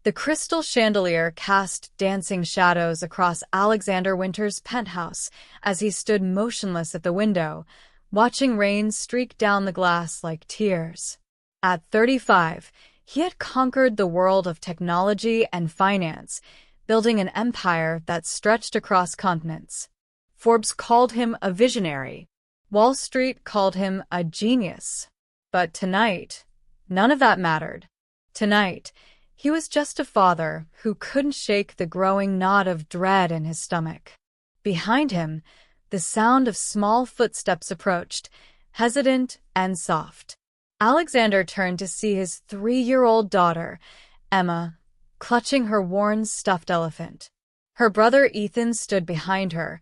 The crystal chandelier cast dancing shadows across Alexander Winter's penthouse as he stood motionless at the window, watching rain streak down the glass like tears. At 35, he had conquered the world of technology and finance, building an empire that stretched across continents. Forbes called him a visionary. Wall Street called him a genius. But tonight, none of that mattered. Tonight, he was just a father who couldn't shake the growing knot of dread in his stomach. Behind him, the sound of small footsteps approached, hesitant and soft. Alexander turned to see his 3-year-old daughter, Emma, clutching her worn stuffed elephant. Her brother Ethan stood behind her,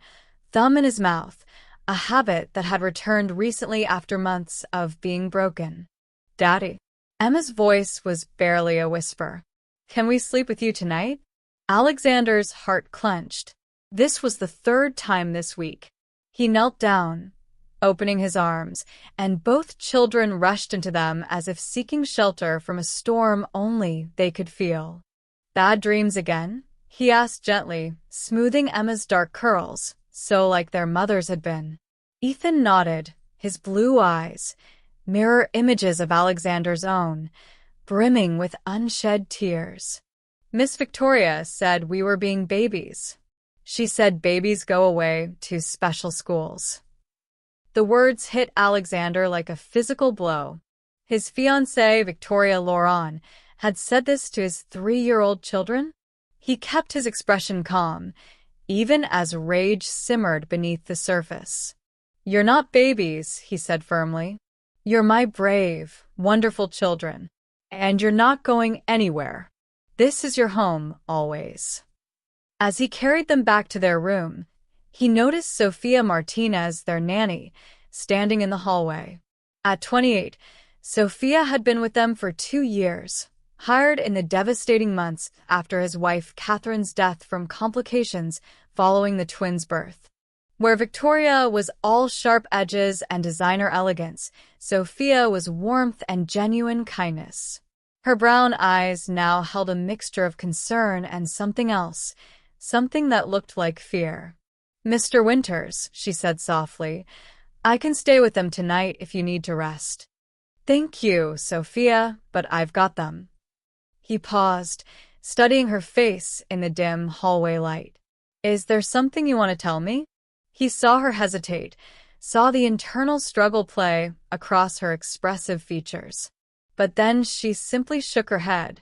thumb in his mouth, a habit that had returned recently after months of being broken. "Daddy." Emma's voice was barely a whisper. "Can we sleep with you tonight?" Alexander's heart clenched. This was the 3rd time this week. He knelt down, opening his arms, and both children rushed into them as if seeking shelter from a storm only they could feel. "Bad dreams again?" he asked gently, smoothing Emma's dark curls, so like their mother's had been. Ethan nodded, his blue eyes, mirror images of Alexander's own, brimming with unshed tears. "Miss Victoria said we were being babies. She said babies go away to special schools." The words hit Alexander like a physical blow. His fiancée, Victoria Laurent, had said this to his 3-year-old children? He kept his expression calm, even as rage simmered beneath the surface. "You're not babies," he said firmly. "You're my brave, wonderful children. And you're not going anywhere. This is your home, always." As he carried them back to their room, he noticed Sofia Martinez, their nanny, standing in the hallway. At 28, Sofia had been with them for 2 years, hired in the devastating months after his wife Catherine's death from complications following the twins' birth. Where Victoria was all sharp edges and designer elegance, Sofia was warmth and genuine kindness. Her brown eyes now held a mixture of concern and something else, something that looked like fear. "Mr. Winters," she said softly, "I can stay with them tonight if you need to rest." "Thank you, Sofia, but I've got them." He paused, studying her face in the dim hallway light. "Is there something you want to tell me?" He saw her hesitate, saw the internal struggle play across her expressive features. But then she simply shook her head.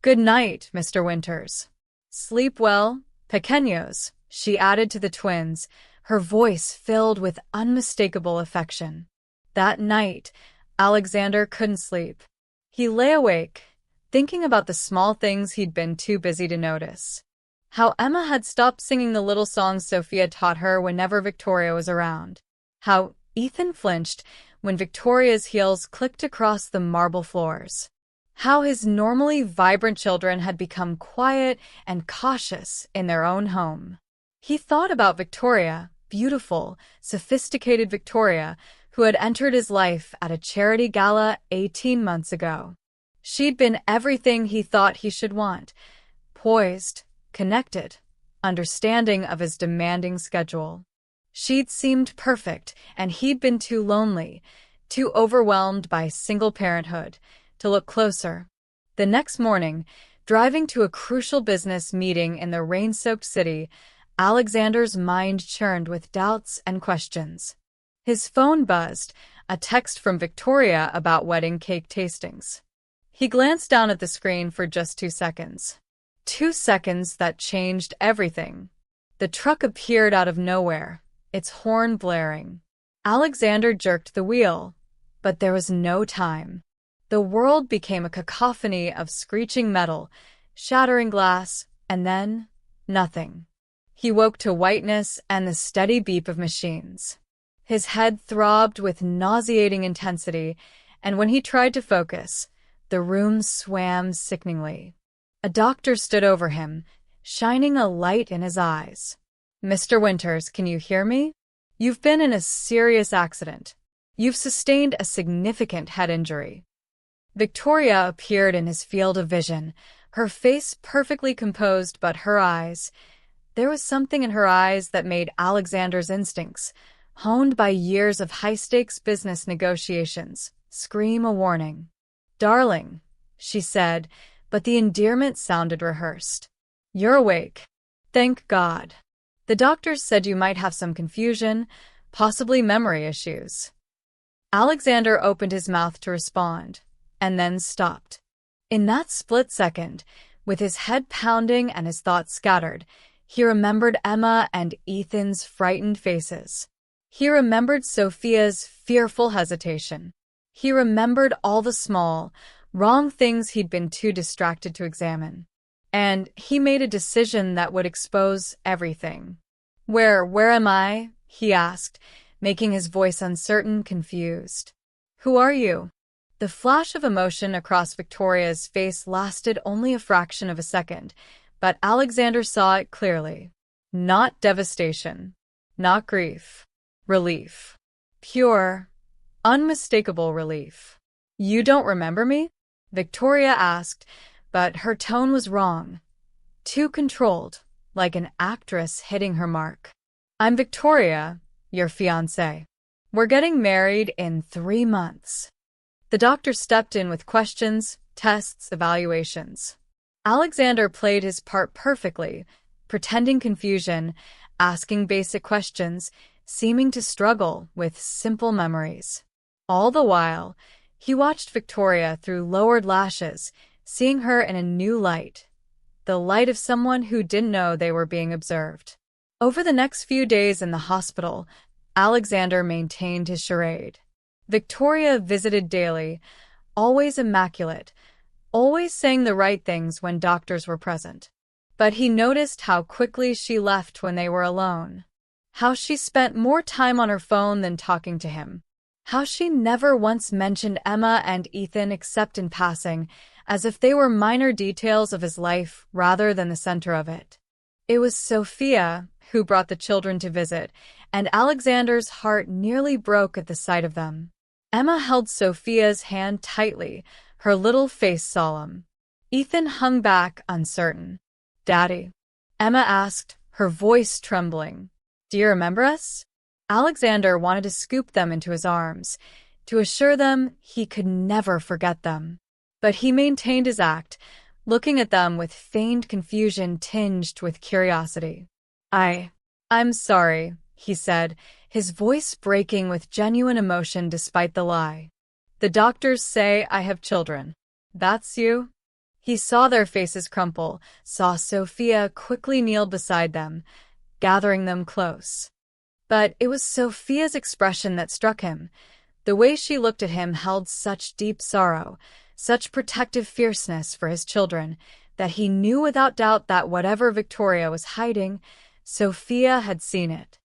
"Good night, Mr. Winters. Sleep well, pequeños," she added to the twins, her voice filled with unmistakable affection. That night, Alexander couldn't sleep. He lay awake, thinking about the small things he'd been too busy to notice. How Emma had stopped singing the little songs Sofia taught her whenever Victoria was around. How Ethan flinched when Victoria's heels clicked across the marble floors. How his normally vibrant children had become quiet and cautious in their own home. He thought about Victoria, beautiful, sophisticated Victoria, who had entered his life at a charity gala 18 months ago. She'd been everything he thought he should want, poised, connected, understanding of his demanding schedule. She'd seemed perfect, and he'd been too lonely, too overwhelmed by single parenthood, to look closer. The next morning, driving to a crucial business meeting in the rain-soaked city, Alexander's mind churned with doubts and questions. His phone buzzed, a text from Victoria about wedding cake tastings. He glanced down at the screen for just 2 seconds. 2 seconds that changed everything. The truck appeared out of nowhere, its horn blaring. Alexander jerked the wheel, but there was no time. The world became a cacophony of screeching metal, shattering glass, and then nothing. He woke to whiteness and the steady beep of machines. His head throbbed with nauseating intensity, and when he tried to focus, the room swam sickeningly. A doctor stood over him, shining a light in his eyes. "Mr. Winters, can you hear me? You've been in a serious accident. You've sustained a significant head injury." Victoria appeared in his field of vision, Her face perfectly composed, but her eyes. There was something in her eyes that made Alexander's instincts, honed by years of high-stakes business negotiations, scream a warning. "Darling," she said, but the endearment sounded rehearsed. "You're awake. Thank God. The doctors said you might have some confusion, possibly memory issues." Alexander opened his mouth to respond, and then stopped. In that split second, with his head pounding and his thoughts scattered, he remembered Emma and Ethan's frightened faces. He remembered Sophia's fearful hesitation. He remembered all the small, wrong things he'd been too distracted to examine. And he made a decision that would expose everything. Where am I?" he asked, making his voice uncertain, confused. "Who are you?" The flash of emotion across Victoria's face lasted only a fraction of a second, but Alexander saw it clearly. Not devastation, not grief. Relief. Pure, unmistakable relief. "You don't remember me?" Victoria asked, but her tone was wrong. Too controlled, like an actress hitting her mark. "I'm Victoria, your fiancée. We're getting married in 3 months." The doctor stepped in with questions, tests, evaluations. Alexander played his part perfectly, pretending confusion, asking basic questions, seeming to struggle with simple memories. All the while, he watched Victoria through lowered lashes, seeing her in a new light, the light of someone who didn't know they were being observed. Over the next few days in the hospital, Alexander maintained his charade. Victoria visited daily, always immaculate, always saying the right things when doctors were present. But he noticed how quickly she left when they were alone. How she spent more time on her phone than talking to him. How she never once mentioned Emma and Ethan except in passing, as if they were minor details of his life rather than the center of it. It was Sophia who brought the children to visit, and Alexander's heart nearly broke at the sight of them. Emma held Sophia's hand tightly, her little face solemn. Ethan hung back, uncertain. "Daddy?" Emma asked, her voice trembling. "Do you remember us?" Alexander wanted to scoop them into his arms, to assure them he could never forget them. But he maintained his act, looking at them with feigned confusion tinged with curiosity. I'm sorry," he said, his voice breaking with genuine emotion despite the lie. "The doctors say I have children. That's you?" He saw their faces crumple, saw Sophia quickly kneel beside them, gathering them close. But it was Sophia's expression that struck him. The way she looked at him held such deep sorrow, such protective fierceness for his children, that he knew without doubt that whatever Victoria was hiding, Sophia had seen it.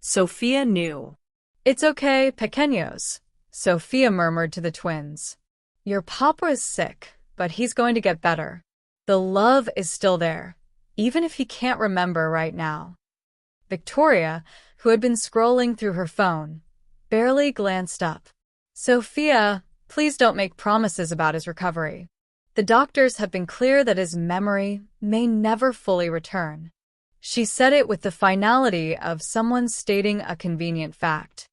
Sophia knew. "It's okay, pequeños," Sophia murmured to the twins. "Your papa is sick, but he's going to get better. The love is still there, even if he can't remember right now." Victoria, who had been scrolling through her phone, barely glanced up. "Sophia, please don't make promises about his recovery. The doctors have been clear that his memory may never fully return." She said it with the finality of someone stating a convenient fact.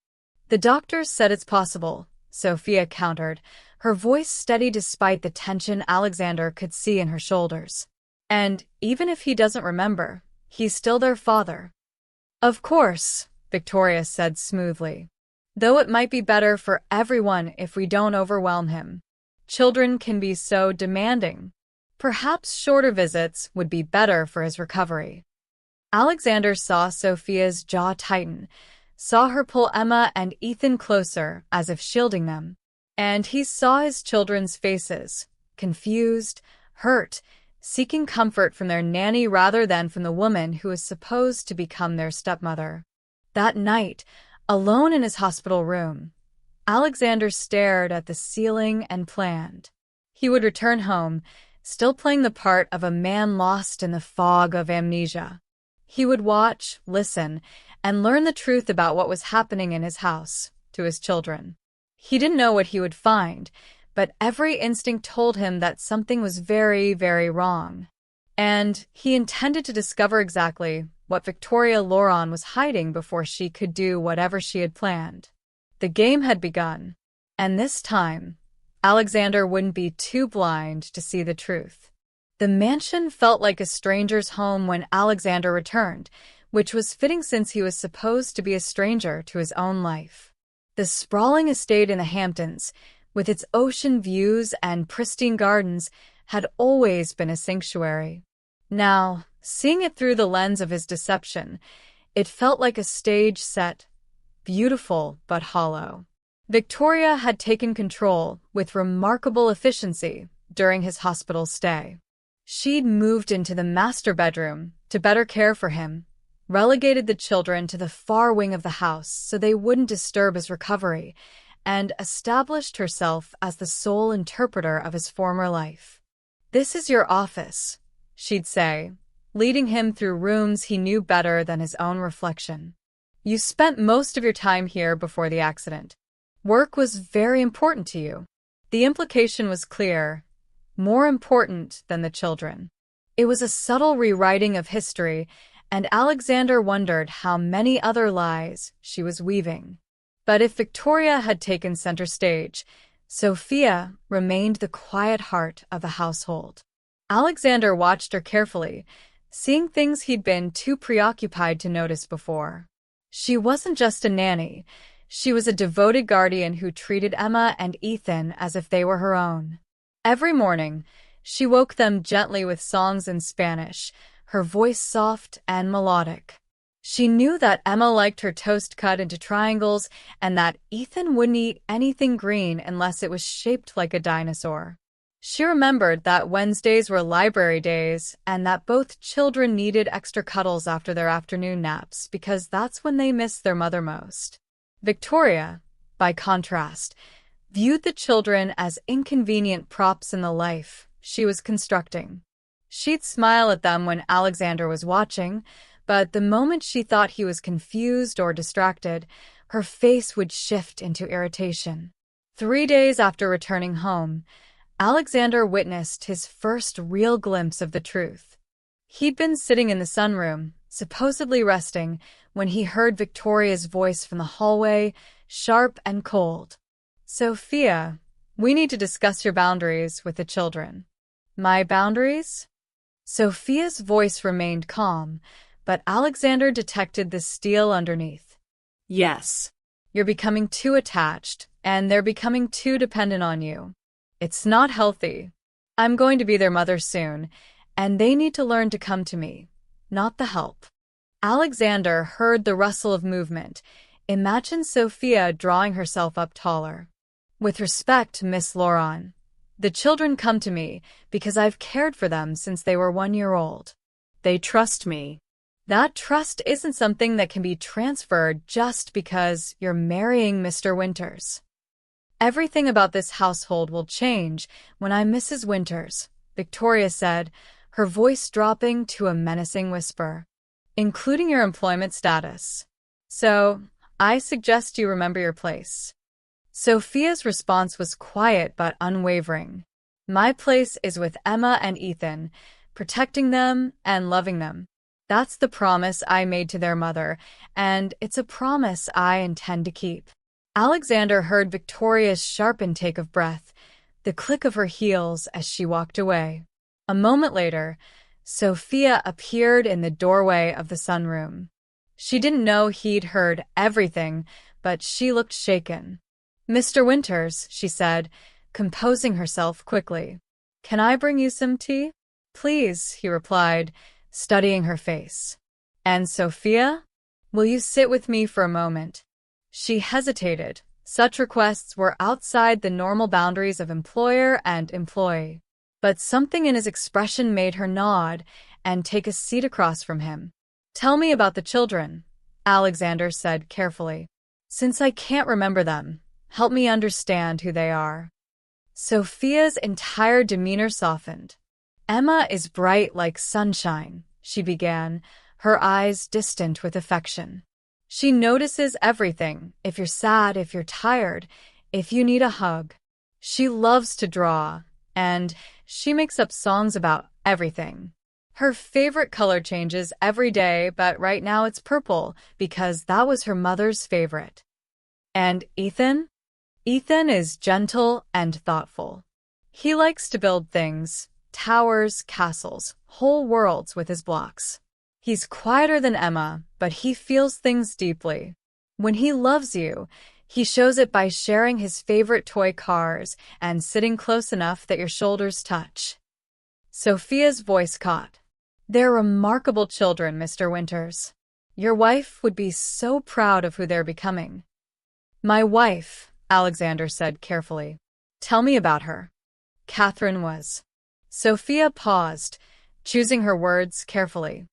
"The doctors said it's possible," Sophia countered, her voice steady despite the tension Alexander could see in her shoulders. "And even if he doesn't remember, he's still their father." "Of course," Victoria said smoothly. "Though it might be better for everyone if we don't overwhelm him. Children can be so demanding. Perhaps shorter visits would be better for his recovery." Alexander saw Sophia's jaw tighten, saw her pull Emma and Ethan closer as if shielding them, and he saw his children's faces, confused, hurt, seeking comfort from their nanny rather than from the woman who was supposed to become their stepmother. That night, alone in his hospital room, Alexander stared at the ceiling and planned. He would return home, still playing the part of a man lost in the fog of amnesia. He would watch, listen, and learn the truth about what was happening in his house, to his children. He didn't know what he would find, but every instinct told him that something was very, very wrong. And he intended to discover exactly what Victoria Lauron was hiding before she could do whatever she had planned. The game had begun, and this time, Alexander wouldn't be too blind to see the truth. The mansion felt like a stranger's home when Alexander returned, which was fitting since he was supposed to be a stranger to his own life. The sprawling estate in the Hamptons, with its ocean views and pristine gardens, had always been a sanctuary. Now, seeing it through the lens of his deception, it felt like a stage set, beautiful but hollow. Victoria had taken control with remarkable efficiency during his hospital stay. She'd moved into the master bedroom to better care for him, relegated the children to the far wing of the house so they wouldn't disturb his recovery, and established herself as the sole interpreter of his former life. "This is your office," she'd say, leading him through rooms he knew better than his own reflection. "You spent most of your time here before the accident. Work was very important to you." The implication was clear: more important than the children. It was a subtle rewriting of history, and Alexander wondered how many other lies she was weaving. But if Victoria had taken center stage, Sophia remained the quiet heart of the household. Alexander watched her carefully, seeing things he'd been too preoccupied to notice before. She wasn't just a nanny. She was a devoted guardian who treated Emma and Ethan as if they were her own. Every morning, she woke them gently with songs in Spanish, her voice soft and melodic. She knew that Emma liked her toast cut into triangles and that Ethan wouldn't eat anything green unless it was shaped like a dinosaur. She remembered that Wednesdays were library days and that both children needed extra cuddles after their afternoon naps because that's when they missed their mother most. Victoria, by contrast, viewed the children as inconvenient props in the life she was constructing. She'd smile at them when Alexander was watching, but the moment she thought he was confused or distracted, her face would shift into irritation. 3 days after returning home, Alexander witnessed his first real glimpse of the truth. He'd been sitting in the sunroom, supposedly resting, when he heard Victoria's voice from the hallway, sharp and cold. "Sophia, we need to discuss your boundaries with the children." "My boundaries?" Sophia's voice remained calm, but Alexander detected the steel underneath. "Yes." "You're becoming too attached, and they're becoming too dependent on you. It's not healthy. I'm going to be their mother soon, and they need to learn to come to me, not the help." Alexander heard the rustle of movement. Imagine Sophia drawing herself up taller. "With respect, Miss Lauron, the children come to me because I've cared for them since they were 1 year old. They trust me." That trust isn't something that can be transferred just because you're marrying Mr. Winters. "Everything about this household will change when I'm Mrs. Winters," Victoria said, her voice dropping to a menacing whisper. "Including your employment status. So, I suggest you remember your place." Sophia's response was quiet but unwavering. "My place is with Emma and Ethan, protecting them and loving them. That's the promise I made to their mother, and it's a promise I intend to keep." Alexander heard Victoria's sharp intake of breath, the click of her heels as she walked away. A moment later, Sophia appeared in the doorway of the sunroom. She didn't know he'd heard everything, but she looked shaken. "Mr. Winters," she said, composing herself quickly. "Can I bring you some tea?" "Please," he replied, studying her face. "And Sophia? Will you sit with me for a moment?" She hesitated. Such requests were outside the normal boundaries of employer and employee. But something in his expression made her nod and take a seat across from him. "Tell me about the children," Alexander said carefully. "Since I can't remember them, help me understand who they are." Sophia's entire demeanor softened. "Emma is bright like sunshine," she began, her eyes distant with affection. "She notices everything, if you're sad, if you're tired, if you need a hug. She loves to draw, and she makes up songs about everything. Her favorite color changes every day, but right now it's purple because that was her mother's favorite. And Ethan? Ethan is gentle and thoughtful. He likes to build things, towers, castles, whole worlds with his blocks. He's quieter than Emma, but he feels things deeply. When he loves you, he shows it by sharing his favorite toy cars and sitting close enough that your shoulders touch. Sophia's voice caught. They're remarkable children, Mr. Winters. Your wife would be so proud of who they're becoming. My wife, Alexander said carefully. Tell me about her. Catherine was. Sophia paused, choosing her words carefully.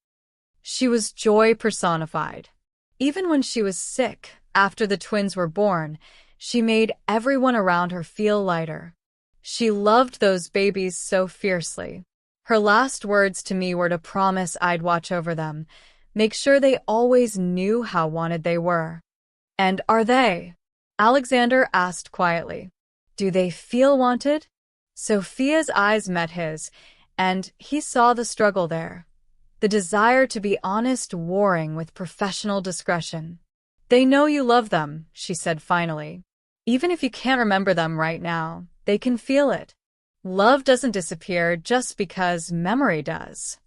She was joy personified. Even when she was sick, after the twins were born, she made everyone around her feel lighter. She loved those babies so fiercely. Her last words to me were to promise I'd watch over them, make sure they always knew how wanted they were. And are they? Alexander asked quietly. Do they feel wanted? Sophia's eyes met his, and he saw the struggle there. The desire to be honest warring with professional discretion. They know you love them, she said finally. Even if you can't remember them right now, they can feel it. Love doesn't disappear just because memory does.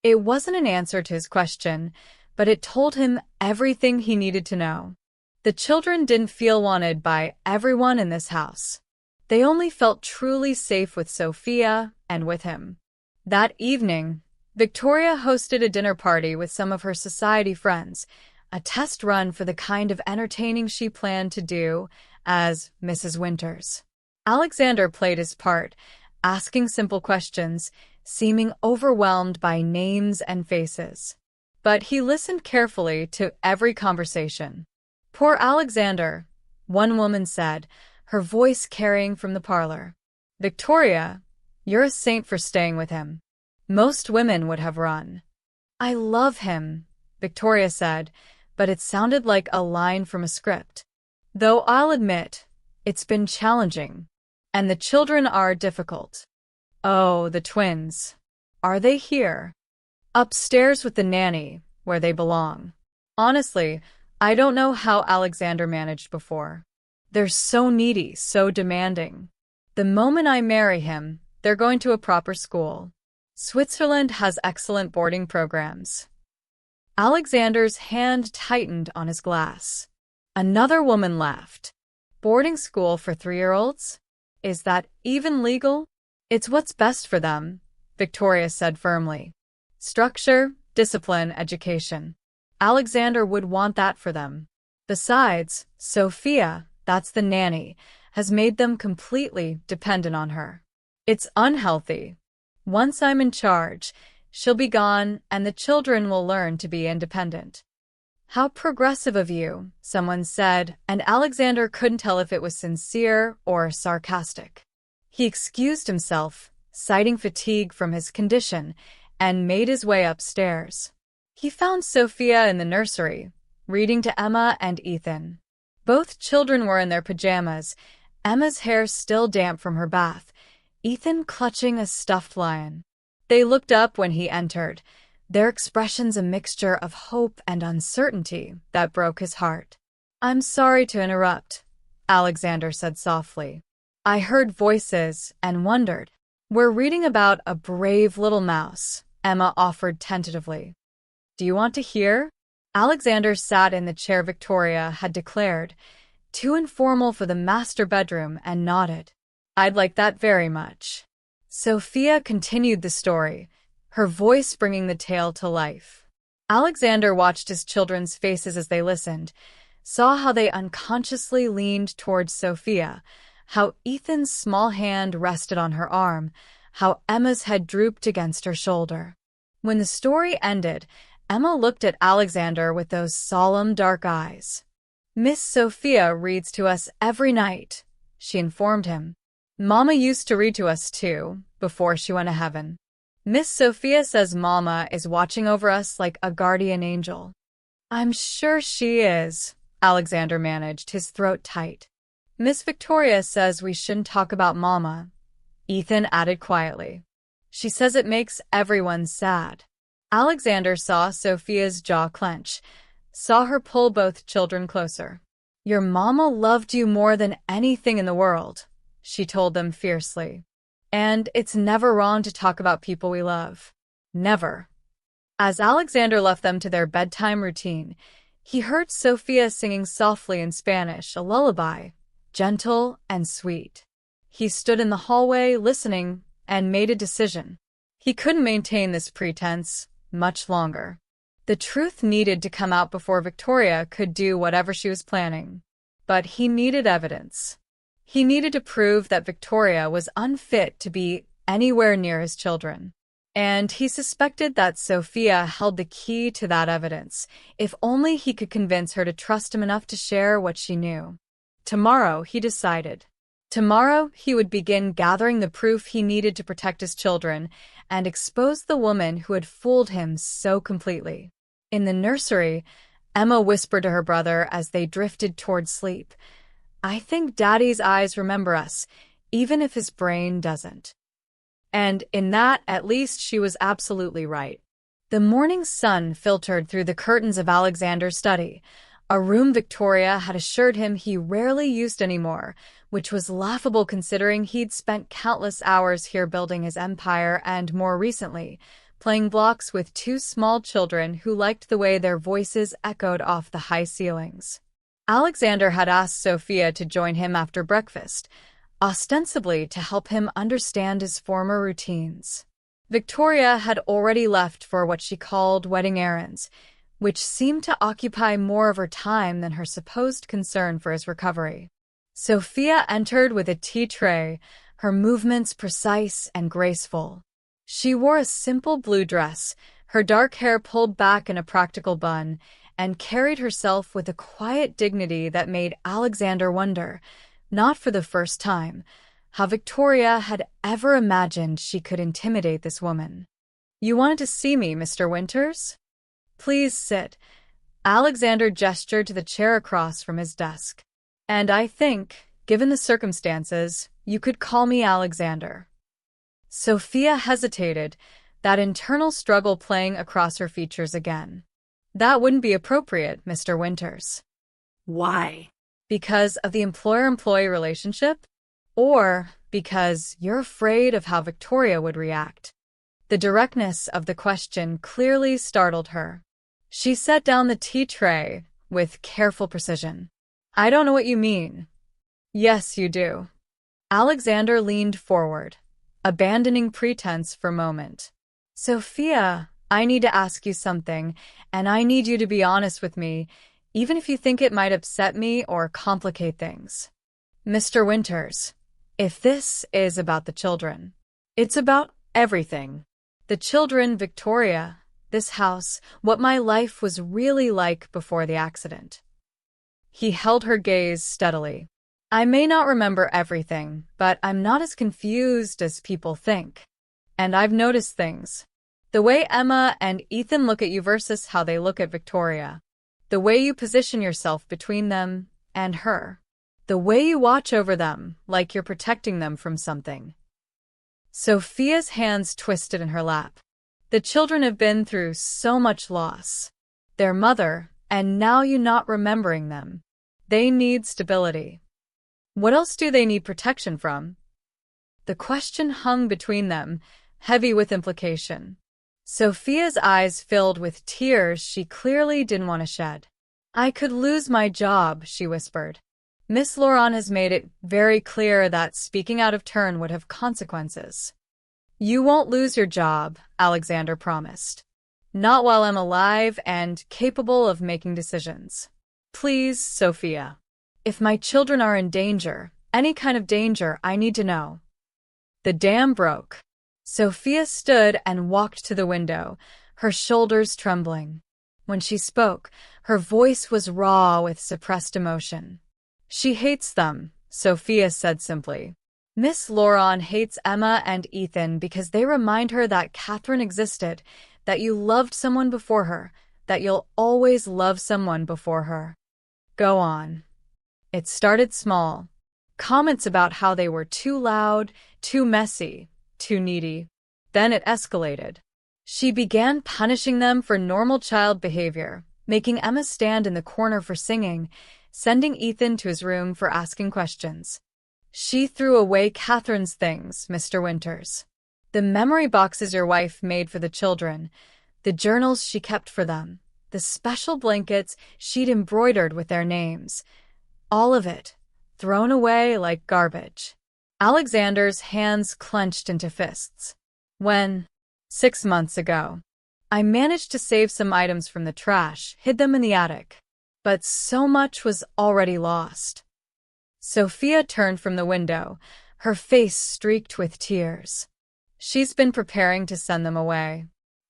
It wasn't an answer to his question, but it told him everything he needed to know. The children didn't feel wanted by everyone in this house. They only felt truly safe with Sophia and with him. That evening, Victoria hosted a dinner party with some of her society friends, a test run for the kind of entertaining she planned to do as Mrs. Winters. Alexander played his part, asking simple questions, seeming overwhelmed by names and faces. But he listened carefully to every conversation. Poor Alexander, one woman said, her voice carrying from the parlor. Victoria, you're a saint for staying with him. Most women would have run. I love him, Victoria said, but it sounded like a line from a script. Though I'll admit, it's been challenging. And the children are difficult. Oh, the twins. Are they here? Upstairs with the nanny, where they belong. Honestly, I don't know how Alexander managed before. They're so needy, so demanding. The moment I marry him, they're going to a proper school. Switzerland has excellent boarding programs. Alexander's hand tightened on his glass. Another woman laughed. Boarding school for 3-year-olds? Is that even legal? It's what's best for them, Victoria said firmly. Structure, discipline, education. Alexander would want that for them. Besides, Sophia, that's the nanny, has made them completely dependent on her. It's unhealthy. Once I'm in charge, she'll be gone and the children will learn to be independent. How progressive of you, someone said, and Alexander couldn't tell if it was sincere or sarcastic. He excused himself, citing fatigue from his condition, and made his way upstairs. He found Sophia in the nursery, reading to Emma and Ethan. Both children were in their pajamas, Emma's hair still damp from her bath, Ethan clutching a stuffed lion. They looked up when he entered, their expressions a mixture of hope and uncertainty that broke his heart. I'm sorry to interrupt, Alexander said softly. I heard voices and wondered. We're reading about a brave little mouse, Emma offered tentatively. Do you want to hear? Alexander sat in the chair Victoria had declared, too informal for the master bedroom, and nodded. I'd like that very much. Sophia continued the story, her voice bringing the tale to life. Alexander watched his children's faces as they listened, saw how they unconsciously leaned towards Sophia, how Ethan's small hand rested on her arm, how Emma's head drooped against her shoulder. When the story ended, Emma looked at Alexander with those solemn dark eyes. Miss Sophia reads to us every night, she informed him. Mama used to read to us too, before she went to heaven. Miss Sophia says Mama is watching over us like a guardian angel. I'm sure she is, Alexander managed, his throat tight. Miss Victoria says we shouldn't talk about Mama, Ethan added quietly. She says it makes everyone sad. Alexander saw Sophia's jaw clench, saw her pull both children closer. Your mama loved you more than anything in the world, she told them fiercely. And it's never wrong to talk about people we love. Never. As Alexander left them to their bedtime routine, he heard Sophia singing softly in Spanish, a lullaby, gentle and sweet. He stood in the hallway, listening, and made a decision. He couldn't maintain this pretense much longer. The truth needed to come out before Victoria could do whatever she was planning. But he needed evidence. He needed to prove that Victoria was unfit to be anywhere near his children. And he suspected that Sophia held the key to that evidence, if only he could convince her to trust him enough to share what she knew. Tomorrow, he decided. Tomorrow, he would begin gathering the proof he needed to protect his children and expose the woman who had fooled him so completely. In the nursery, Emma whispered to her brother as they drifted toward sleep, "I think Daddy's eyes remember us, even if his brain doesn't." And in that, at least, she was absolutely right. The morning sun filtered through the curtains of Alexander's study, a room Victoria had assured him he rarely used anymore, which was laughable considering he'd spent countless hours here building his empire and, more recently, playing blocks with two small children who liked the way their voices echoed off the high ceilings. Alexander had asked Sophia to join him after breakfast, ostensibly to help him understand his former routines. Victoria had already left for what she called wedding errands, which seemed to occupy more of her time than her supposed concern for his recovery. Sophia entered with a tea tray, her movements precise and graceful. She wore a simple blue dress, her dark hair pulled back in a practical bun, and carried herself with a quiet dignity that made Alexander wonder, not for the first time, how Victoria had ever imagined she could intimidate this woman. "You wanted to see me, Mr. Winters? Please sit." Alexander gestured to the chair across from his desk. "And I think, given the circumstances, you could call me Alexander." Sophia hesitated, that internal struggle playing across her features again. "That wouldn't be appropriate, Mr. Winters." Why? Because of the employer-employee relationship? Or because you're afraid of how Victoria would react? The directness of the question clearly startled her. She set down the tea tray with careful precision. "I don't know what you mean." "Yes, you do." Alexander leaned forward, abandoning pretense for a moment. "Sophia, I need to ask you something, and I need you to be honest with me, even if you think it might upset me or complicate things. Mr. Winters, if this is about the children, it's about everything. The children, Victoria, this house, what my life was really like before the accident." He held her gaze steadily. "I may not remember everything, but I'm not as confused as people think. And I've noticed things. The way Emma and Ethan look at you versus how they look at Victoria. The way you position yourself between them and her. The way you watch over them, like you're protecting them from something." Sophia's hands twisted in her lap. The children have been through so much loss. Their mother, and now you not remembering them. They need stability. What else do they need protection from? The question hung between them, heavy with implication. Sophia's eyes filled with tears she clearly didn't want to shed. "I could lose my job," she whispered. "Miss Laurent has made it very clear that speaking out of turn would have consequences." "You won't lose your job," Alexander promised. "Not while I'm alive and capable of making decisions. Please, Sophia. If my children are in danger, any kind of danger, I need to know." The dam broke. Sophia stood and walked to the window, her shoulders trembling. When she spoke, her voice was raw with suppressed emotion. "She hates them," Sophia said simply. "Miss Laurent hates Emma and Ethan because they remind her that Catherine existed, that you loved someone before her, that you'll always love someone before her." "Go on." "It started small. Comments about how they were too loud, too messy, too needy. Then it escalated. She began punishing them for normal child behavior, making Emma stand in the corner for singing, sending Ethan to his room for asking questions. She threw away Catherine's things, Mr. Winters. The memory boxes your wife made for the children, the journals she kept for them, the special blankets she'd embroidered with their names. All of it, thrown away like garbage. Alexander's hands clenched into fists. When, 6 months ago, I managed to save some items from the trash, hid them in the attic. But so much was already lost. Sophia turned from the window, her face streaked with tears. She's been preparing to send them away.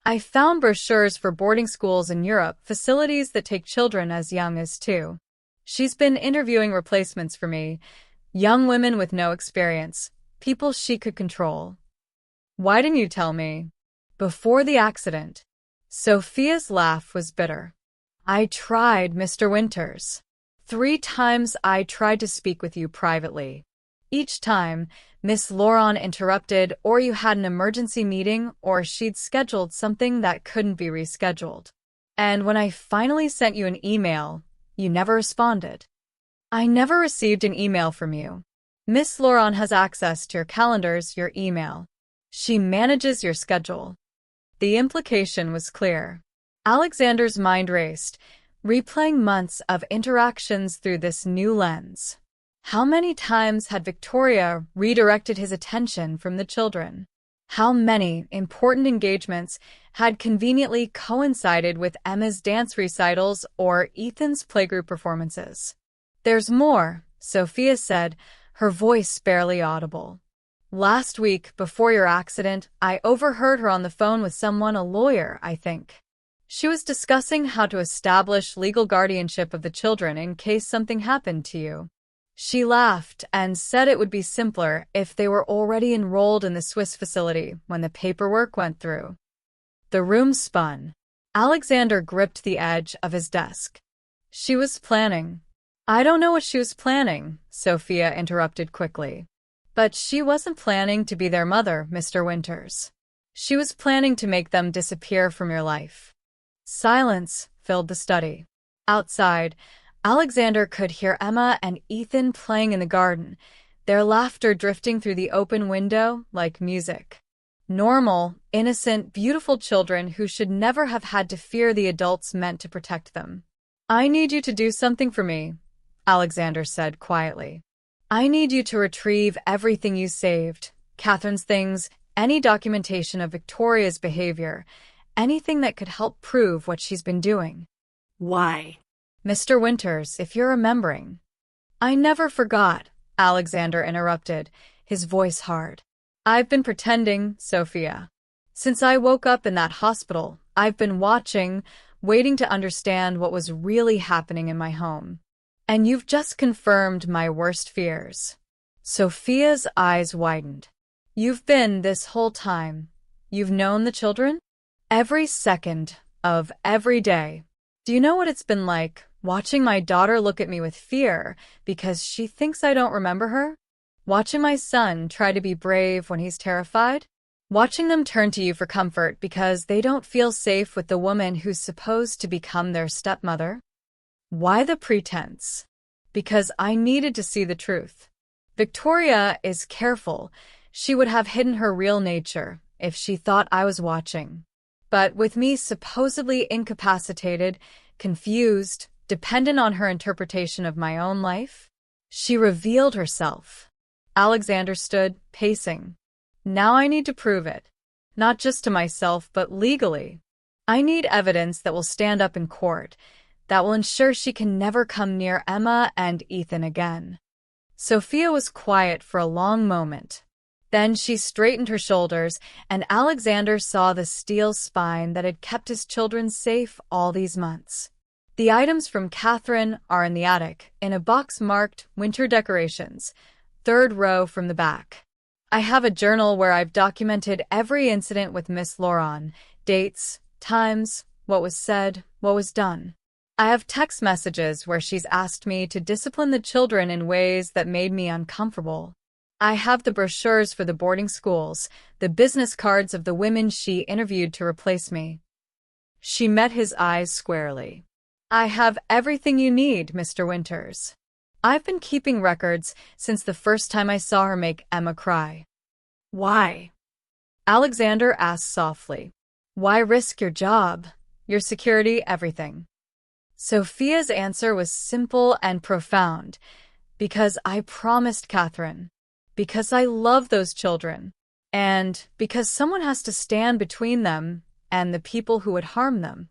I found brochures for boarding schools in Europe, facilities that take children as young as 2. She's been interviewing replacements for me, young women with no experience, people she could control. Why didn't you tell me? Before the accident. Sophia's laugh was bitter. I tried, Mr. Winters. 3 times I tried to speak with you privately. Each time, Miss Laurent interrupted, or you had an emergency meeting, or she'd scheduled something that couldn't be rescheduled. And when I finally sent you an email, you never responded. I never received an email from you. Miss Laurent has access to your calendars, your email. She manages your schedule. The implication was clear. Alexander's mind raced, replaying months of interactions through this new lens. How many times had Victoria redirected his attention from the children? How many important engagements had conveniently coincided with Emma's dance recitals or Ethan's playgroup performances? There's more, Sophia said, her voice barely audible. Last week, before your accident, I overheard her on the phone with someone, a lawyer, I think. She was discussing how to establish legal guardianship of the children in case something happened to you. She laughed and said it would be simpler if they were already enrolled in the Swiss facility when the paperwork went through. The room spun. Alexander gripped the edge of his desk. She was planning. I don't know what she was planning, Sophia interrupted quickly. But she wasn't planning to be their mother, Mr. Winters. She was planning to make them disappear from your life. Silence filled the study. Outside, Alexander could hear Emma and Ethan playing in the garden, their laughter drifting through the open window like music. Normal, innocent, beautiful children who should never have had to fear the adults meant to protect them. I need you to do something for me, Alexander said quietly. I need you to retrieve everything you saved, Catherine's things, any documentation of Victoria's behavior, anything that could help prove what she's been doing. Why? Mr. Winters, if you're remembering. I never forgot, Alexander interrupted, his voice hard. I've been pretending, Sophia. Since I woke up in that hospital, I've been watching, waiting to understand what was really happening in my home. And you've just confirmed my worst fears. Sophia's eyes widened. You've been this whole time. You've known the children? Every second of every day. Do you know what it's been like, watching my daughter look at me with fear because she thinks I don't remember her? Watching my son try to be brave when he's terrified? Watching them turn to you for comfort because they don't feel safe with the woman who's supposed to become their stepmother? Why the pretense? Because I needed to see the truth. Victoria is careful. She would have hidden her real nature if she thought I was watching. But with me supposedly incapacitated, confused, dependent on her interpretation of my own life, she revealed herself. Alexander stood, pacing. Now I need to prove it. Not just to myself, but legally. I need evidence that will stand up in court, that will ensure she can never come near Emma and Ethan again. Sophia was quiet for a long moment. Then she straightened her shoulders, and Alexander saw the steel spine that had kept his children safe all these months. The items from Catherine are in the attic, in a box marked Winter Decorations, 3rd row from the back. I have a journal where I've documented every incident with Miss Laurent, dates, times, what was said, what was done. I have text messages where she's asked me to discipline the children in ways that made me uncomfortable. I have the brochures for the boarding schools, the business cards of the women she interviewed to replace me. She met his eyes squarely. I have everything you need, Mr. Winters. I've been keeping records since the first time I saw her make Emma cry. Why? Alexander asked softly. Why risk your job, your security, everything? Sophia's answer was simple and profound. Because I promised Catherine. Because I love those children. And because someone has to stand between them and the people who would harm them.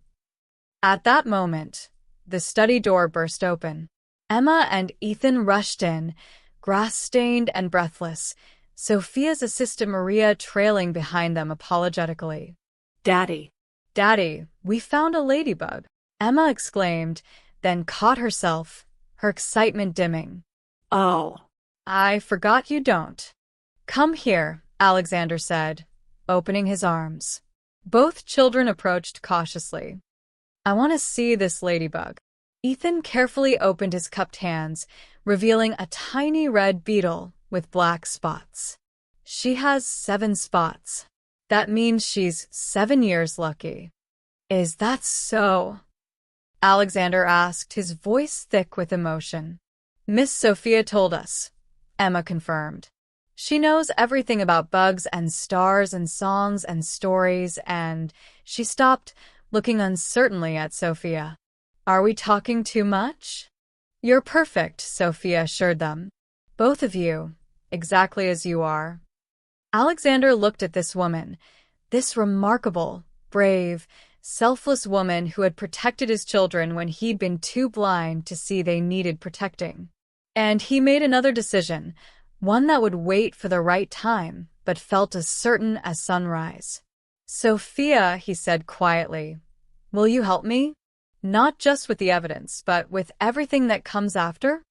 At that moment, the study door burst open. Emma and Ethan rushed in, grass-stained and breathless, Sophia's assistant Maria trailing behind them apologetically. Daddy. Daddy, we found a ladybug, Emma exclaimed, then caught herself, her excitement dimming. Oh. I forgot you don't. Come here, Alexander said, opening his arms. Both children approached cautiously. I want to see this ladybug. Ethan carefully opened his cupped hands, revealing a tiny red beetle with black spots. She has 7 spots. That means she's 7 years lucky. Is that so? Alexander asked, his voice thick with emotion. Miss Sophia told us, Emma confirmed. She knows everything about bugs and stars and songs and stories, and she stopped, looking uncertainly at Sophia. Are we talking too much? You're perfect, Sophia assured them. Both of you, exactly as you are. Alexander looked at this woman, this remarkable, brave, selfless woman who had protected his children when he'd been too blind to see they needed protecting. And he made another decision, one that would wait for the right time, but felt as certain as sunrise. Sophia, he said quietly, will you help me? Not just with the evidence, but with everything that comes after?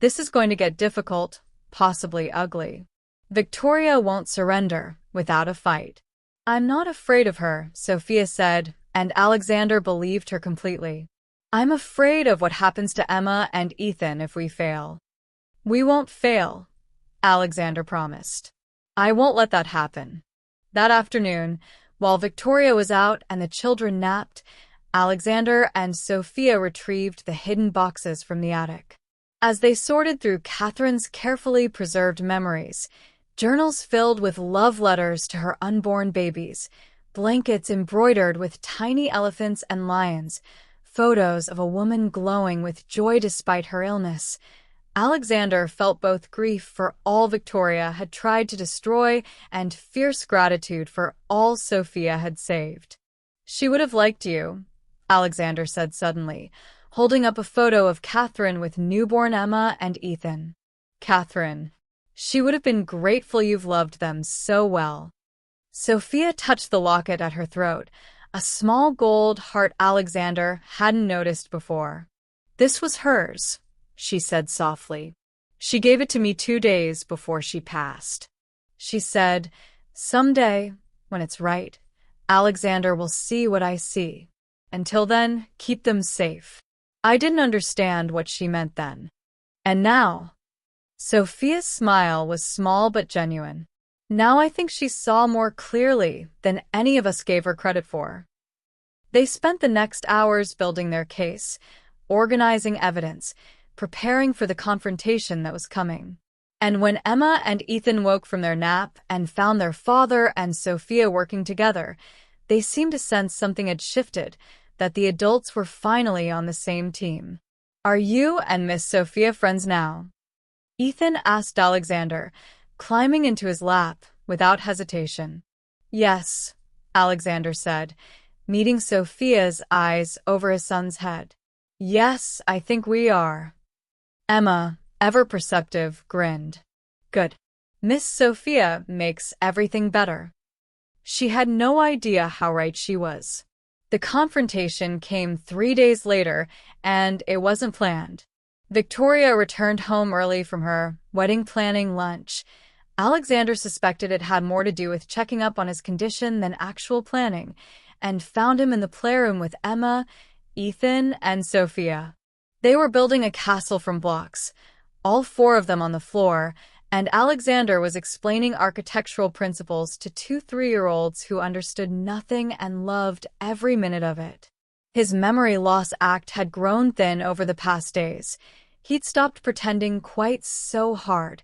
This is going to get difficult, possibly ugly. Victoria won't surrender without a fight. I'm not afraid of her, Sophia said, and Alexander believed her completely. I'm afraid of what happens to Emma and Ethan if we fail. We won't fail, Alexander promised. I won't let that happen. That afternoon, while Victoria was out and the children napped, Alexander and Sophia retrieved the hidden boxes from the attic. As they sorted through Catherine's carefully preserved memories, journals filled with love letters to her unborn babies, blankets embroidered with tiny elephants and lions, photos of a woman glowing with joy despite her illness, Alexander felt both grief for all Victoria had tried to destroy and fierce gratitude for all Sophia had saved. She would have liked you, Alexander said suddenly, holding up a photo of Catherine with newborn Emma and Ethan. Catherine. She would have been grateful you've loved them so well. Sophia touched the locket at her throat, a small gold heart Alexander hadn't noticed before. This was hers, she said softly. She gave it to me 2 days before she passed. She said, someday, when it's right, Alexander will see what I see. Until then, keep them safe. I didn't understand what she meant then. And now, Sophia's smile was small but genuine. Now I think she saw more clearly than any of us gave her credit for. They spent the next hours building their case, organizing evidence, preparing for the confrontation that was coming. And when Emma and Ethan woke from their nap and found their father and Sophia working together, they seemed to sense something had shifted, that the adults were finally on the same team. Are you and Miss Sophia friends now? Ethan asked Alexander, climbing into his lap without hesitation. Yes, Alexander said, meeting Sophia's eyes over his son's head. Yes, I think we are. Emma, ever perceptive, grinned. Good. Miss Sophia makes everything better. She had no idea how right she was. The confrontation came 3 days later, and it wasn't planned. Victoria returned home early from her wedding planning lunch. Alexander suspected it had more to do with checking up on his condition than actual planning, and found him in the playroom with Emma, Ethan, and Sophia. They were building a castle from blocks, all four of them on the floor, and Alexander was explaining architectural principles to two 3-year-olds who understood nothing and loved every minute of it. His memory loss act had grown thin over the past days. He'd stopped pretending quite so hard,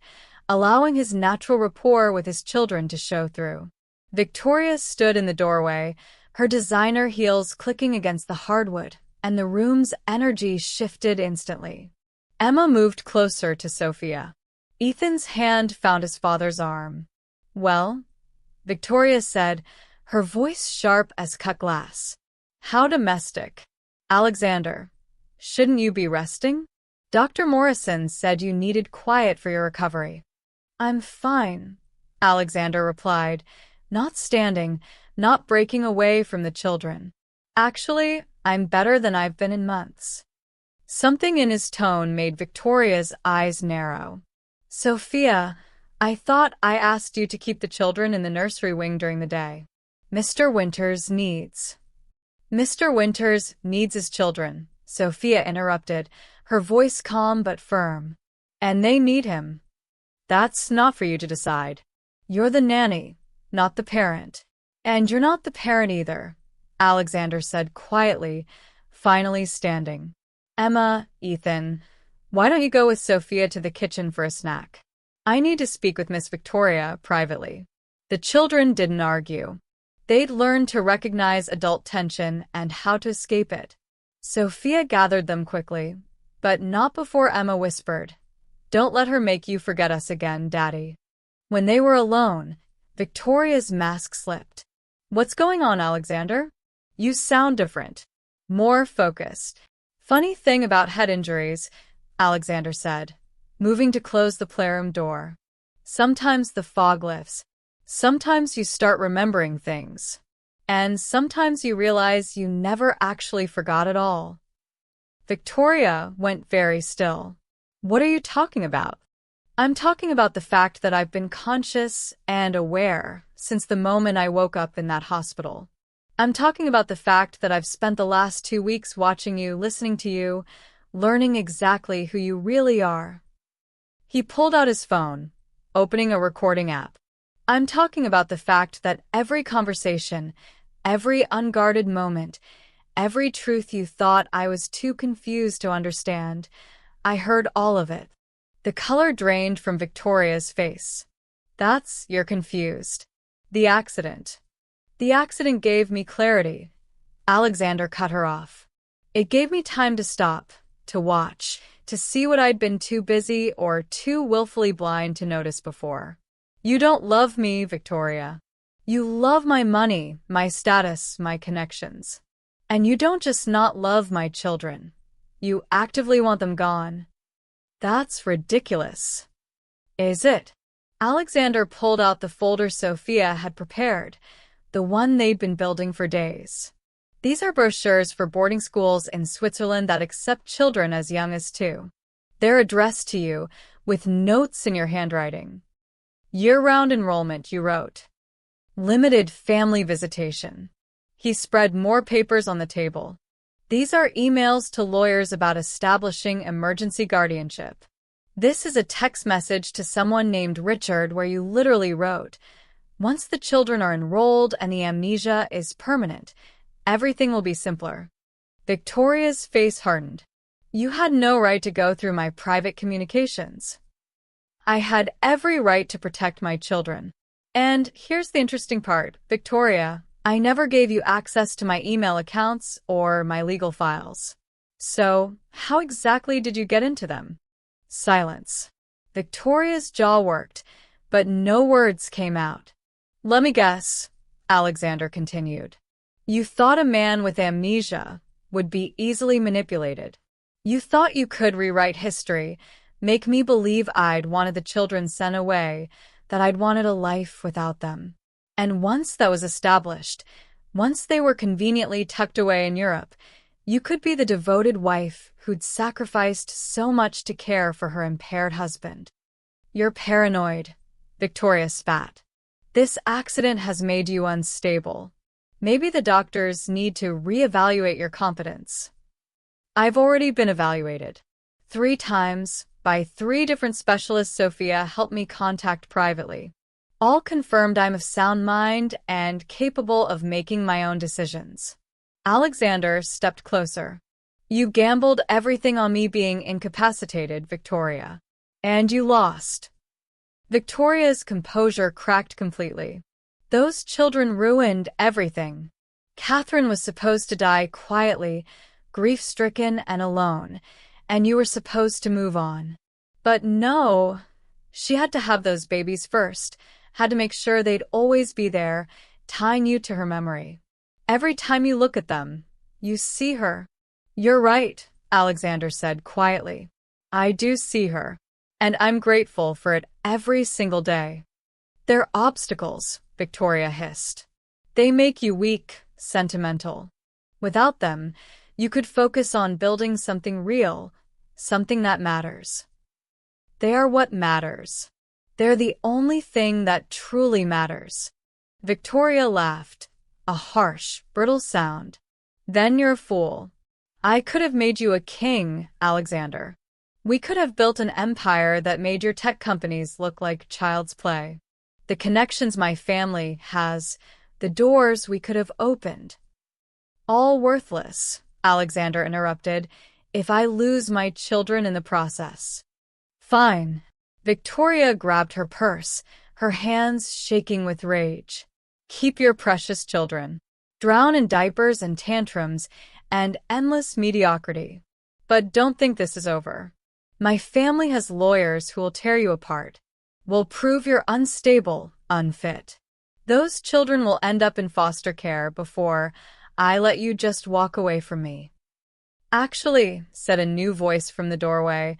allowing his natural rapport with his children to show through. Victoria stood in the doorway, her designer heels clicking against the hardwood, and the room's energy shifted instantly. Emma moved closer to Sophia. Ethan's hand found his father's arm. "Well?" Victoria said, her voice sharp as cut glass. "How domestic." "Alexander, shouldn't you be resting? Dr. Morrison said you needed quiet for your recovery." "I'm fine," Alexander replied, not standing, not breaking away from the children. "Actually, I'm better than I've been in months." Something in his tone made Victoria's eyes narrow. "Sophia, I thought I asked you to keep the children in the nursery wing during the day." Mr. Winters needs his children," Sophia interrupted, her voice calm but firm. "And they need him. That's not for you to decide. You're the nanny, not the parent." "And you're not the parent either," Alexander said quietly, finally standing. "Emma, Ethan, why don't you go with Sophia to the kitchen for a snack? I need to speak with Miss Victoria privately." The children didn't argue. They'd learned to recognize adult tension and how to escape it. Sophia gathered them quickly, but not before Emma whispered, "Don't let her make you forget us again, Daddy." When they were alone, Victoria's mask slipped. "What's going on, Alexander? You sound different. More focused." "Funny thing about head injuries," Alexander said, moving to close the playroom door. "Sometimes the fog lifts. Sometimes you start remembering things. And sometimes you realize you never actually forgot it all." Victoria went very still. "What are you talking about?" "I'm talking about the fact that I've been conscious and aware since the moment I woke up in that hospital. I'm talking about the fact that I've spent the last 2 weeks watching you, listening to you, learning exactly who you really are." He pulled out his phone, opening a recording app. "I'm talking about the fact that every conversation, every unguarded moment, every truth you thought I was too confused to understand, I heard all of it." The color drained from Victoria's face. You're confused. The accident gave me clarity." Alexander cut her off. "It gave me time to stop, to watch, to see what I'd been too busy or too willfully blind to notice before." "You don't love me, Victoria. You love my money, my status, my connections. And you don't just not love my children. You actively want them gone." "That's ridiculous." "Is it?" Alexander pulled out the folder Sophia had prepared, the one they'd been building for days. "These are brochures for boarding schools in Switzerland that accept children as young as 2. They're addressed to you, with notes in your handwriting. Year-round enrollment, you wrote. Limited family visitation." He spread more papers on the table. "These are emails to lawyers about establishing emergency guardianship. This is a text message to someone named Richard where you literally wrote, 'Once the children are enrolled and the amnesia is permanent, everything will be simpler.'" Victoria's face hardened. "You had no right to go through my private communications." "I had every right to protect my children. And here's the interesting part, Victoria. I never gave you access to my email accounts or my legal files. So, how exactly did you get into them?" Silence. Victoria's jaw worked, but no words came out. "Let me guess," Alexander continued. "You thought a man with amnesia would be easily manipulated. You thought you could rewrite history, make me believe I'd wanted the children sent away, that I'd wanted a life without them. And once that was established, once they were conveniently tucked away in Europe, you could be the devoted wife who'd sacrificed so much to care for her impaired husband." "You're paranoid," Victoria spat. "This accident has made you unstable. Maybe the doctors need to reevaluate your competence. I've already been evaluated 3 times by 3 different specialists. Sophia helped me contact privately. All confirmed I'm of sound mind and capable of making my own decisions. Alexander stepped closer. You gambled everything on me being incapacitated, Victoria. And you lost. Victoria's composure cracked completely. Those children ruined everything. Catherine was supposed to die quietly, grief-stricken and alone, and you were supposed to move on. But no, she had to have those babies first, had to make sure they'd always be there, tying you to her memory. Every time you look at them, you see her. You're right, Alexander said quietly. I do see her, and I'm grateful for it every single day. They're obstacles, Victoria hissed. They make you weak, sentimental. Without them, you could focus on building something real, something that matters. They are what matters. They're the only thing that truly matters. Victoria laughed, a harsh, brittle sound. Then you're a fool. I could have made you a king, Alexander. We could have built an empire that made your tech companies look like child's play. The connections my family has, the doors we could have opened. All worthless, Alexander interrupted, if I lose my children in the process. Fine. Victoria grabbed her purse, her hands shaking with rage. Keep your precious children. Drown in diapers and tantrums and endless mediocrity. But don't think this is over. My family has lawyers who will tear you apart, will prove you're unstable, unfit. Those children will end up in foster care before I let you just walk away from me. Actually, said a new voice from the doorway,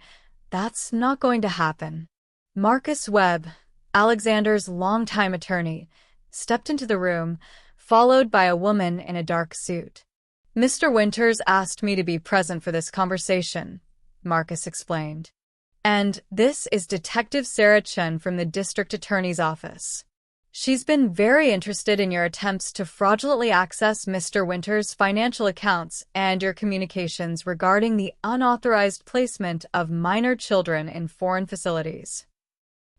that's not going to happen. Marcus Webb, Alexander's longtime attorney, stepped into the room, followed by a woman in a dark suit. Mr. Winters asked me to be present for this conversation, Marcus explained. And this is Detective Sarah Chen from the District Attorney's Office. She's been very interested in your attempts to fraudulently access Mr. Winters' financial accounts and your communications regarding the unauthorized placement of minor children in foreign facilities.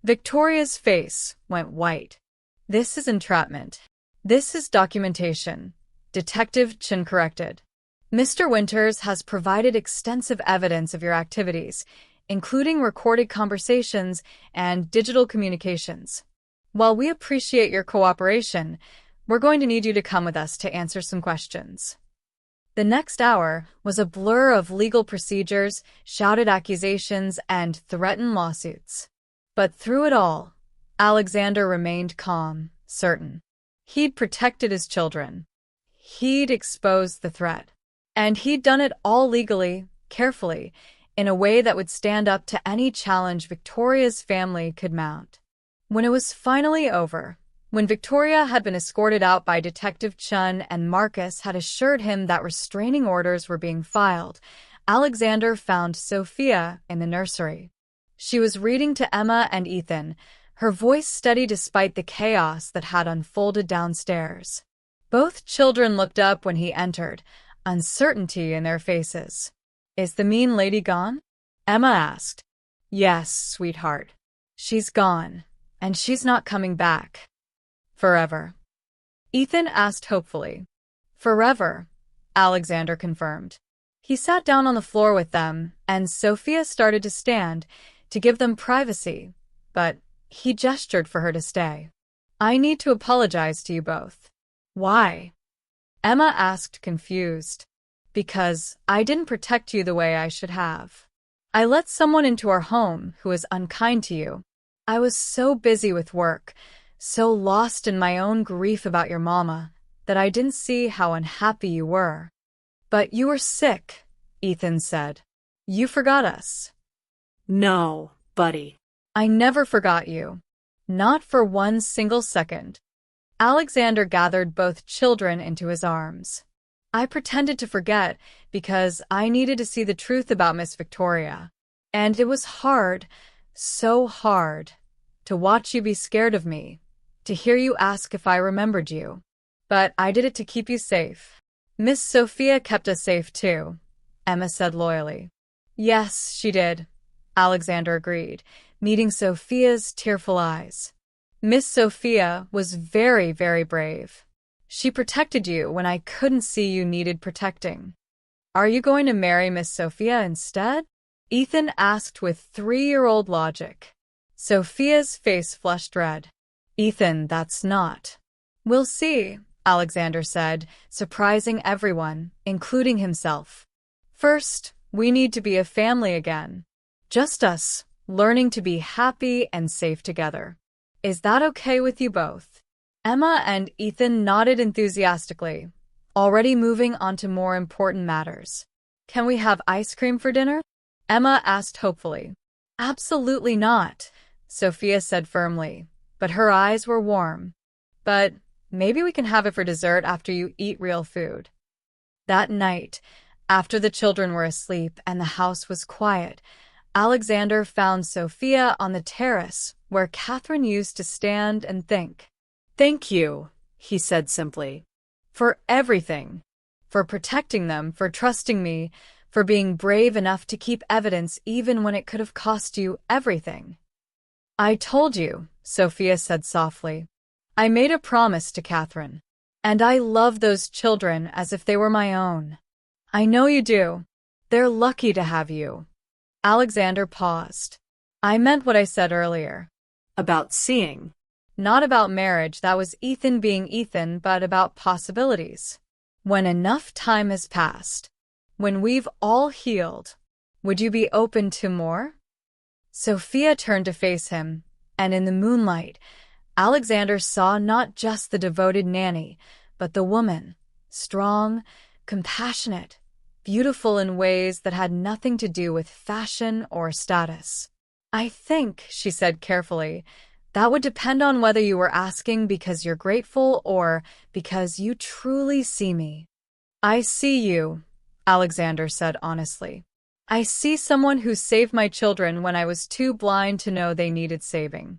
Victoria's face went white. This is entrapment. This is documentation, Detective Chen corrected. Mr. Winters has provided extensive evidence of your activities, including recorded conversations and digital communications. While we appreciate your cooperation, we're going to need you to come with us to answer some questions. The next hour was a blur of legal procedures, shouted accusations, and threatened lawsuits. But through it all, Alexander remained calm, certain. He'd protected his children. He'd exposed the threat. And he'd done it all legally, carefully, in a way that would stand up to any challenge Victoria's family could mount. When it was finally over, when Victoria had been escorted out by Detective Chen and Marcus had assured him that restraining orders were being filed, Alexander found Sophia in the nursery. She was reading to Emma and Ethan, her voice steady despite the chaos that had unfolded downstairs. Both children looked up when he entered, uncertainty in their faces. Is the mean lady gone? Emma asked. Yes, sweetheart. She's gone, and she's not coming back. Forever. Ethan asked hopefully. Forever, Alexander confirmed. He sat down on the floor with them, and Sophia started to stand, to give them privacy, but he gestured for her to stay. I need to apologize to you both. Why? Emma asked, confused. Because I didn't protect you the way I should have. I let someone into our home who was unkind to you. I was so busy with work, so lost in my own grief about your mama, that I didn't see how unhappy you were. But you were sick, Ethan said. You forgot us. No, buddy. I never forgot you. Not for one single second. Alexander gathered both children into his arms. I pretended to forget because I needed to see the truth about Miss Victoria. And it was hard, so hard, to watch you be scared of me, to hear you ask if I remembered you. But I did it to keep you safe. Miss Sophia kept us safe too. Emma said loyally. Yes, she did, Alexander agreed, meeting Sophia's tearful eyes. Miss Sophia was very, very brave. She protected you when I couldn't see you needed protecting. Are you going to marry Miss Sophia instead? Ethan asked with 3-year-old logic. Sophia's face flushed red. Ethan, that's not. We'll see, Alexander said, surprising everyone, including himself. First, we need to be a family again. Just us, learning to be happy and safe together. Is that okay with you both? Emma and Ethan nodded enthusiastically, already moving on to more important matters. Can we have ice cream for dinner? Emma asked hopefully. Absolutely not, Sophia said firmly, but her eyes were warm. But maybe we can have it for dessert after you eat real food. That night, after the children were asleep and the house was quiet, Alexander found Sophia on the terrace where Catherine used to stand and think. Thank you, he said simply. For everything. For protecting them, for trusting me, for being brave enough to keep evidence even when it could have cost you everything. I told you, Sophia said softly. I made a promise to Catherine. And I love those children as if they were my own. I know you do. They're lucky to have you. Alexander paused. I meant what I said earlier. About seeing. Not about marriage, that was Ethan being Ethan, but about possibilities. When enough time has passed, when we've all healed, would you be open to more? Sophia turned to face him, and in the moonlight, Alexander saw not just the devoted nanny, but the woman, strong, compassionate, beautiful in ways that had nothing to do with fashion or status. I think, she said carefully, that would depend on whether you were asking because you're grateful or because you truly see me. I see you, Alexander said honestly. I see someone who saved my children when I was too blind to know they needed saving.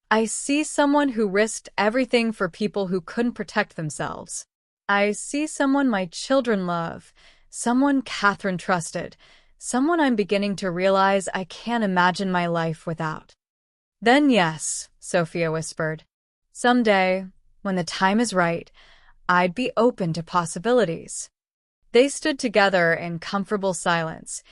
I see someone who risked everything for people who couldn't protect themselves. I see someone my children love, someone Catherine trusted, someone I'm beginning to realize I can't imagine my life without. Then yes, Sophia whispered. Someday, when the time is right, I'd be open to possibilities. They stood together in comfortable silence,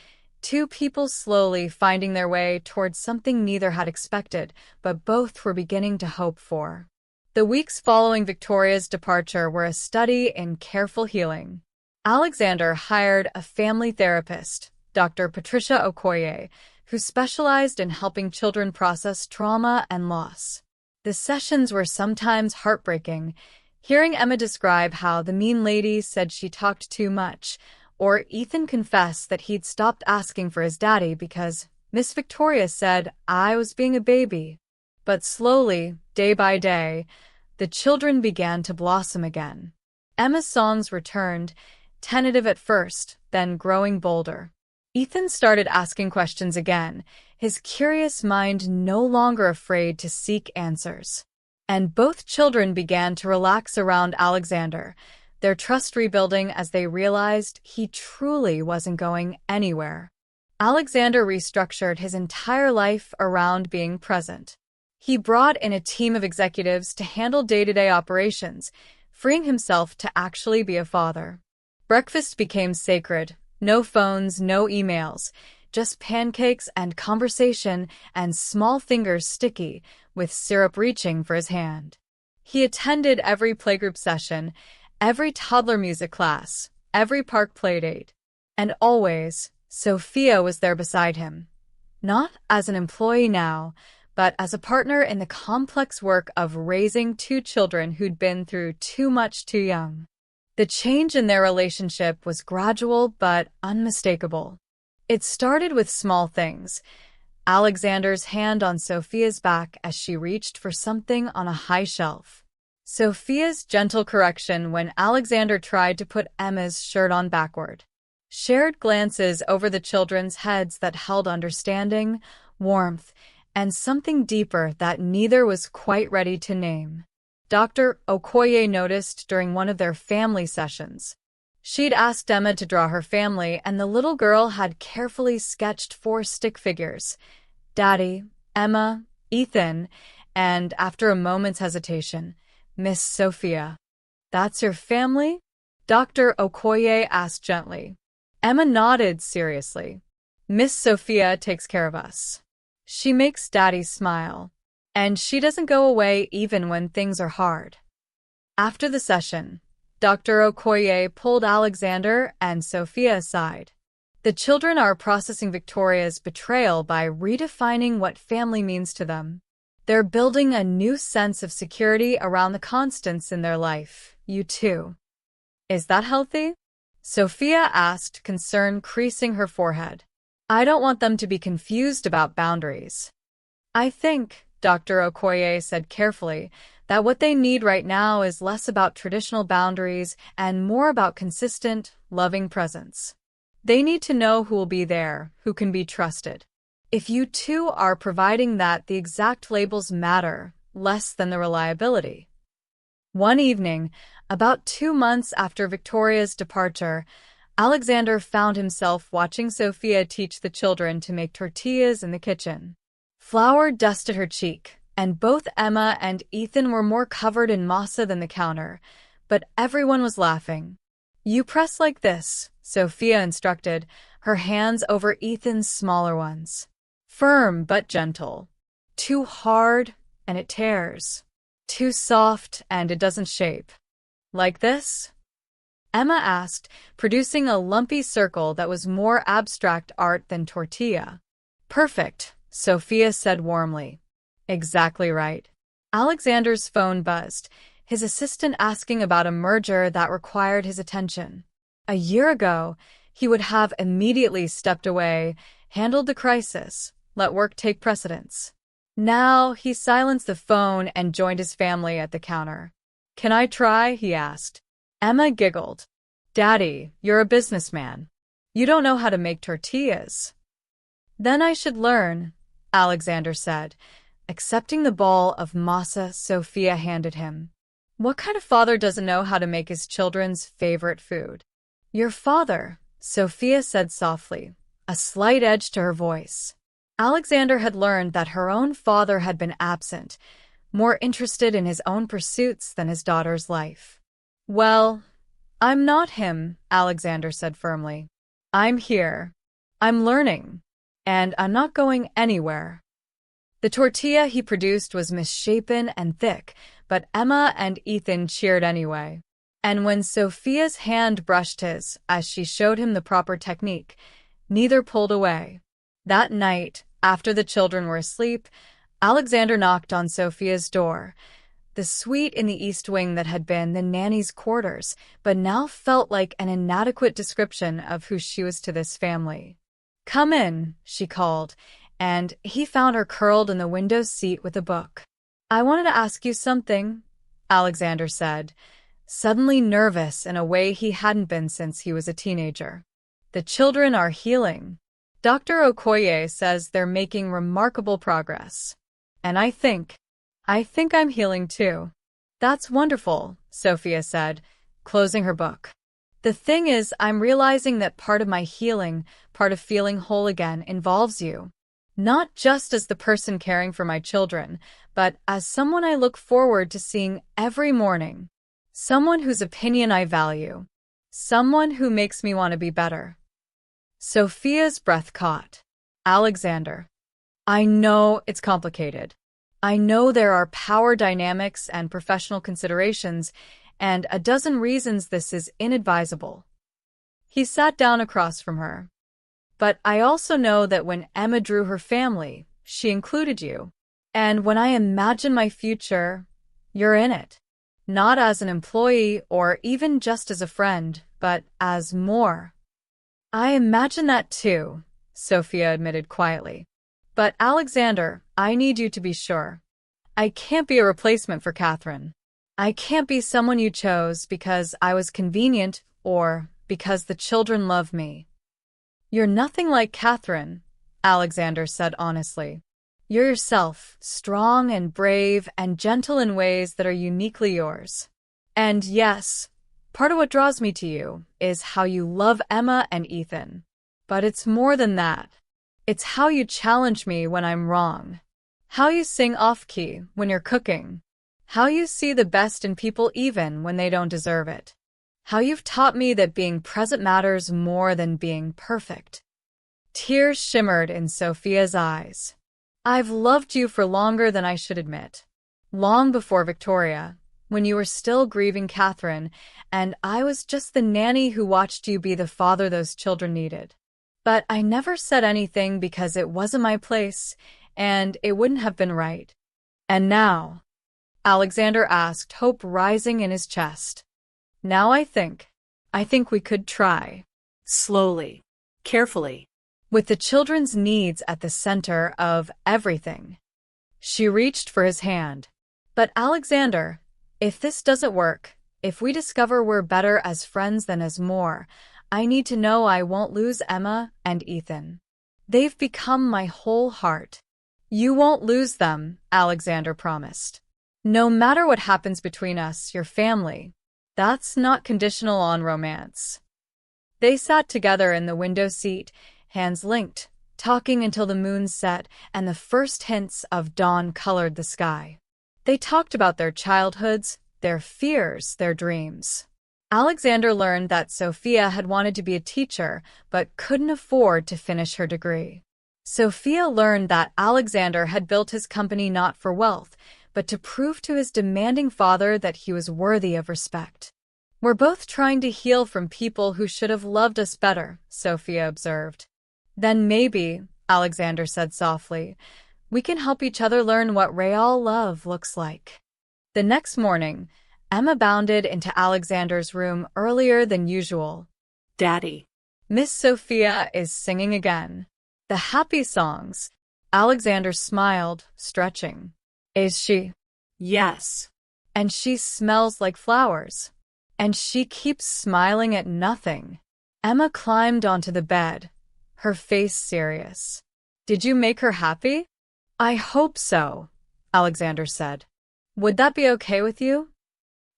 two people slowly finding their way towards something neither had expected, but both were beginning to hope for. The weeks following Victoria's departure were a study in careful healing. Alexander hired a family therapist, Dr. Patricia Okoye, who specialized in helping children process trauma and loss. The sessions were sometimes heartbreaking, hearing Emma describe how the mean lady said she talked too much, or Ethan confess that he'd stopped asking for his daddy because Miss Victoria said I was being a baby. But slowly, day by day, the children began to blossom again. Emma's songs returned, tentative at first, then growing bolder. Ethan started asking questions again, his curious mind no longer afraid to seek answers. And both children began to relax around Alexander, their trust rebuilding as they realized he truly wasn't going anywhere. Alexander restructured his entire life around being present. He brought in a team of executives to handle day-to-day operations, freeing himself to actually be a father. Breakfast became sacred. No phones, no emails, just pancakes and conversation and small fingers sticky, with syrup reaching for his hand. He attended every playgroup session, every toddler music class, every park playdate. And always, Sophia was there beside him. Not as an employee now, but as a partner in the complex work of raising two children who'd been through too much too young. The change in their relationship was gradual but unmistakable. It started with small things. Alexander's hand on Sophia's back as she reached for something on a high shelf. Sophia's gentle correction when Alexander tried to put Emma's shirt on backward. Shared glances over the children's heads that held understanding, warmth, and something deeper that neither was quite ready to name. Dr. Okoye noticed during one of their family sessions. She'd asked Emma to draw her family, and the little girl had carefully sketched 4 stick figures: Daddy, Emma, Ethan, and, after a moment's hesitation, Miss Sophia. "That's your family?" Dr. Okoye asked gently. Emma nodded seriously. "Miss Sophia takes care of us. She makes Daddy smile. And she doesn't go away even when things are hard." After the session, Dr. Okoye pulled Alexander and Sophia aside. "The children are processing Victoria's betrayal by redefining what family means to them. They're building a new sense of security around the constants in their life, you too." "Is that healthy?" Sophia asked, concern creasing her forehead. "I don't want them to be confused about boundaries." "I think," Dr. Okoye said carefully, "that what they need right now is less about traditional boundaries and more about consistent, loving presence. They need to know who will be there, who can be trusted. If you two are providing that, the exact labels matter less than the reliability." One evening, about 2 months after Victoria's departure, Alexander found himself watching Sophia teach the children to make tortillas in the kitchen. Flour dusted her cheek, and both Emma and Ethan were more covered in masa than the counter, but everyone was laughing. "You press like this," Sophia instructed, her hands over Ethan's smaller ones. "Firm but gentle. Too hard, and it tears. Too soft, and it doesn't shape." "Like this?" Emma asked, producing a lumpy circle that was more abstract art than tortilla. "Perfect," Sophia said warmly. "Exactly right." Alexander's phone buzzed, his assistant asking about a merger that required his attention. A year ago, he would have immediately stepped away, handled the crisis, let work take precedence. Now, he silenced the phone and joined his family at the counter. "Can I try?" he asked. Emma giggled. "Daddy, you're a businessman. You don't know how to make tortillas." "Then I should learn," Alexander said, accepting the ball of masa Sophia handed him. What kind of father doesn't know how to make his children's favorite food? "Your father," Sophia said softly, a slight edge to her voice. Alexander had learned that her own father had been absent, more interested in his own pursuits than his daughter's life. "Well, I'm not him," Alexander said firmly. "I'm here. I'm learning. And I'm not going anywhere." The tortilla he produced was misshapen and thick, but Emma and Ethan cheered anyway. And when Sophia's hand brushed his, as she showed him the proper technique, neither pulled away. That night, after the children were asleep, Alexander knocked on Sophia's door. The suite in the East Wing that had been the nanny's quarters, but now felt like an inadequate description of who she was to this family. "Come in," she called, and he found her curled in the window seat with a book. "I wanted to ask you something," Alexander said, suddenly nervous in a way he hadn't been since he was a teenager. "The children are healing. Dr. Okoye says they're making remarkable progress. And I think I'm healing too." "That's wonderful," Sophia said, closing her book. "The thing is, I'm realizing that part of my healing, part of feeling whole again, involves you. Not just as the person caring for my children, but as someone I look forward to seeing every morning. Someone whose opinion I value. Someone who makes me want to be better." Sophia's breath caught. "Alexander, I know it's complicated. I know there are power dynamics and professional considerations, and a dozen reasons this is inadvisable." He sat down across from her. "But I also know that when Emma drew her family, she included you. And when I imagine my future, you're in it. Not as an employee or even just as a friend, but as more." "I imagine that too," Sophia admitted quietly. "But Alexander, I need you to be sure. I can't be a replacement for Catherine. I can't be someone you chose because I was convenient or because the children love me." "You're nothing like Catherine," Alexander said honestly. "You're yourself, strong and brave and gentle in ways that are uniquely yours. And yes, Part of what draws me to you is how you love Emma and Ethan. But it's more than that. It's how you challenge me when I'm wrong. How you sing off-key when you're cooking. How you see the best in people even when they don't deserve it. How you've taught me that being present matters more than being perfect. Tears shimmered in Sophia's eyes. I've loved you for longer than I should admit. Long before Victoria, when you were still grieving Catherine, and I was just the nanny who watched you be the father those children needed. But I never said anything because it wasn't my place, and it wouldn't have been right. And now, Alexander asked, hope rising in his chest. Now I think we could try. Slowly, carefully. With the children's needs at the center of everything. She reached for his hand. But Alexander, if this doesn't work, if we discover we're better as friends than as more, I need to know I won't lose Emma and Ethan. They've become my whole heart. You won't lose them, Alexander promised. No matter what happens between us, your family. That's not conditional on romance. They sat together in the window seat, hands linked, talking until the moon set and the first hints of dawn colored the sky. They talked about their childhoods, their fears, their dreams. Alexander learned that Sophia had wanted to be a teacher but couldn't afford to finish her degree. Sophia learned that Alexander had built his company not for wealth, but to prove to his demanding father that he was worthy of respect. We're both trying to heal from people who should have loved us better, Sophia observed. Then maybe, Alexander said softly, we can help each other learn what real love looks like. The next morning, Emma bounded into Alexander's room earlier than usual. Daddy. Miss Sophia is singing again. The happy songs. Alexander smiled, stretching. Is she? Yes. And she smells like flowers. And she keeps smiling at nothing. Emma climbed onto the bed, her face serious. Did you make her happy? I hope so, Alexander said. Would that be okay with you?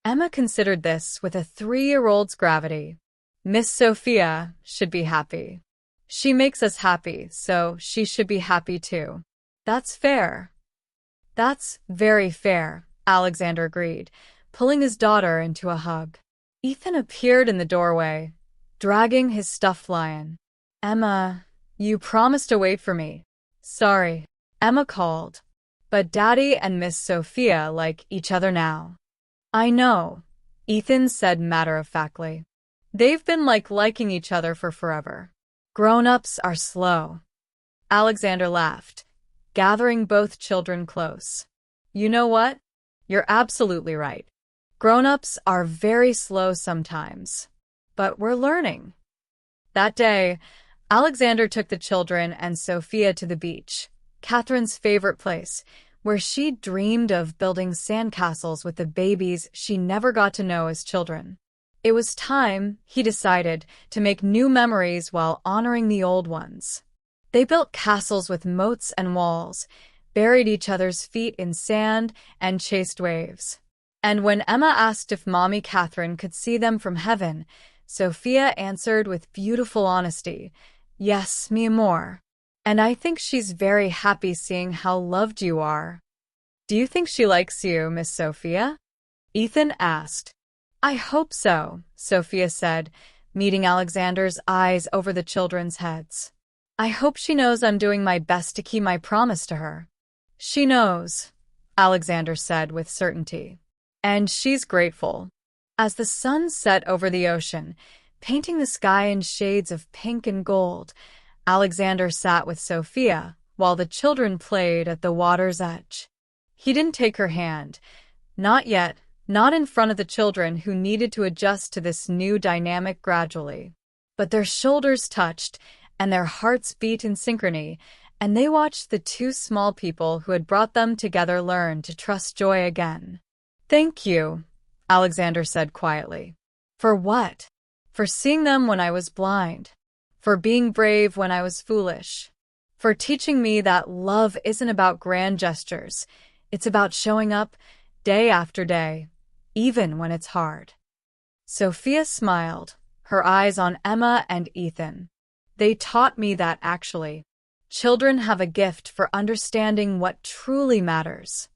Emma considered this with a 3-year-old's gravity. Miss Sophia should be happy. She makes us happy, so she should be happy too. That's fair. That's very fair, Alexander agreed, pulling his daughter into a hug. Ethan appeared in the doorway, dragging his stuffed lion. Emma, you promised to wait for me. Sorry, Emma called. But Daddy and Miss Sophia like each other now. I know, Ethan said matter-of-factly. They've been liking each other for forever. Grown-ups are slow. Alexander laughed, gathering both children close. You know what? You're absolutely right. Grown-ups are very slow sometimes. But we're learning. That day, Alexander took the children and Sophia to the beach, Catherine's favorite place, where she dreamed of building sandcastles with the babies she never got to know as children. It was time, he decided, to make new memories while honoring the old ones. They built castles with moats and walls, buried each other's feet in sand, and chased waves. And when Emma asked if Mommy Catherine could see them from heaven, Sophia answered with beautiful honesty, Yes, mi amor. And I think she's very happy seeing how loved you are. Do you think she likes you, Miss Sophia? Ethan asked. I hope so, Sophia said, meeting Alexander's eyes over the children's heads. I hope she knows I'm doing my best to keep my promise to her. She knows, Alexander said with certainty. And she's grateful. As the sun set over the ocean, painting the sky in shades of pink and gold, Alexander sat with Sophia while the children played at the water's edge. He didn't take her hand. Not yet, not in front of the children who needed to adjust to this new dynamic gradually. But their shoulders touched, and their hearts beat in synchrony, and they watched the two small people who had brought them together learn to trust joy again. Thank you, Alexander said quietly. For what? For seeing them when I was blind. For being brave when I was foolish. For teaching me that love isn't about grand gestures. It's about showing up day after day, even when it's hard. Sophia smiled, her eyes on Emma and Ethan. They taught me that actually. Children have a gift for understanding what truly matters.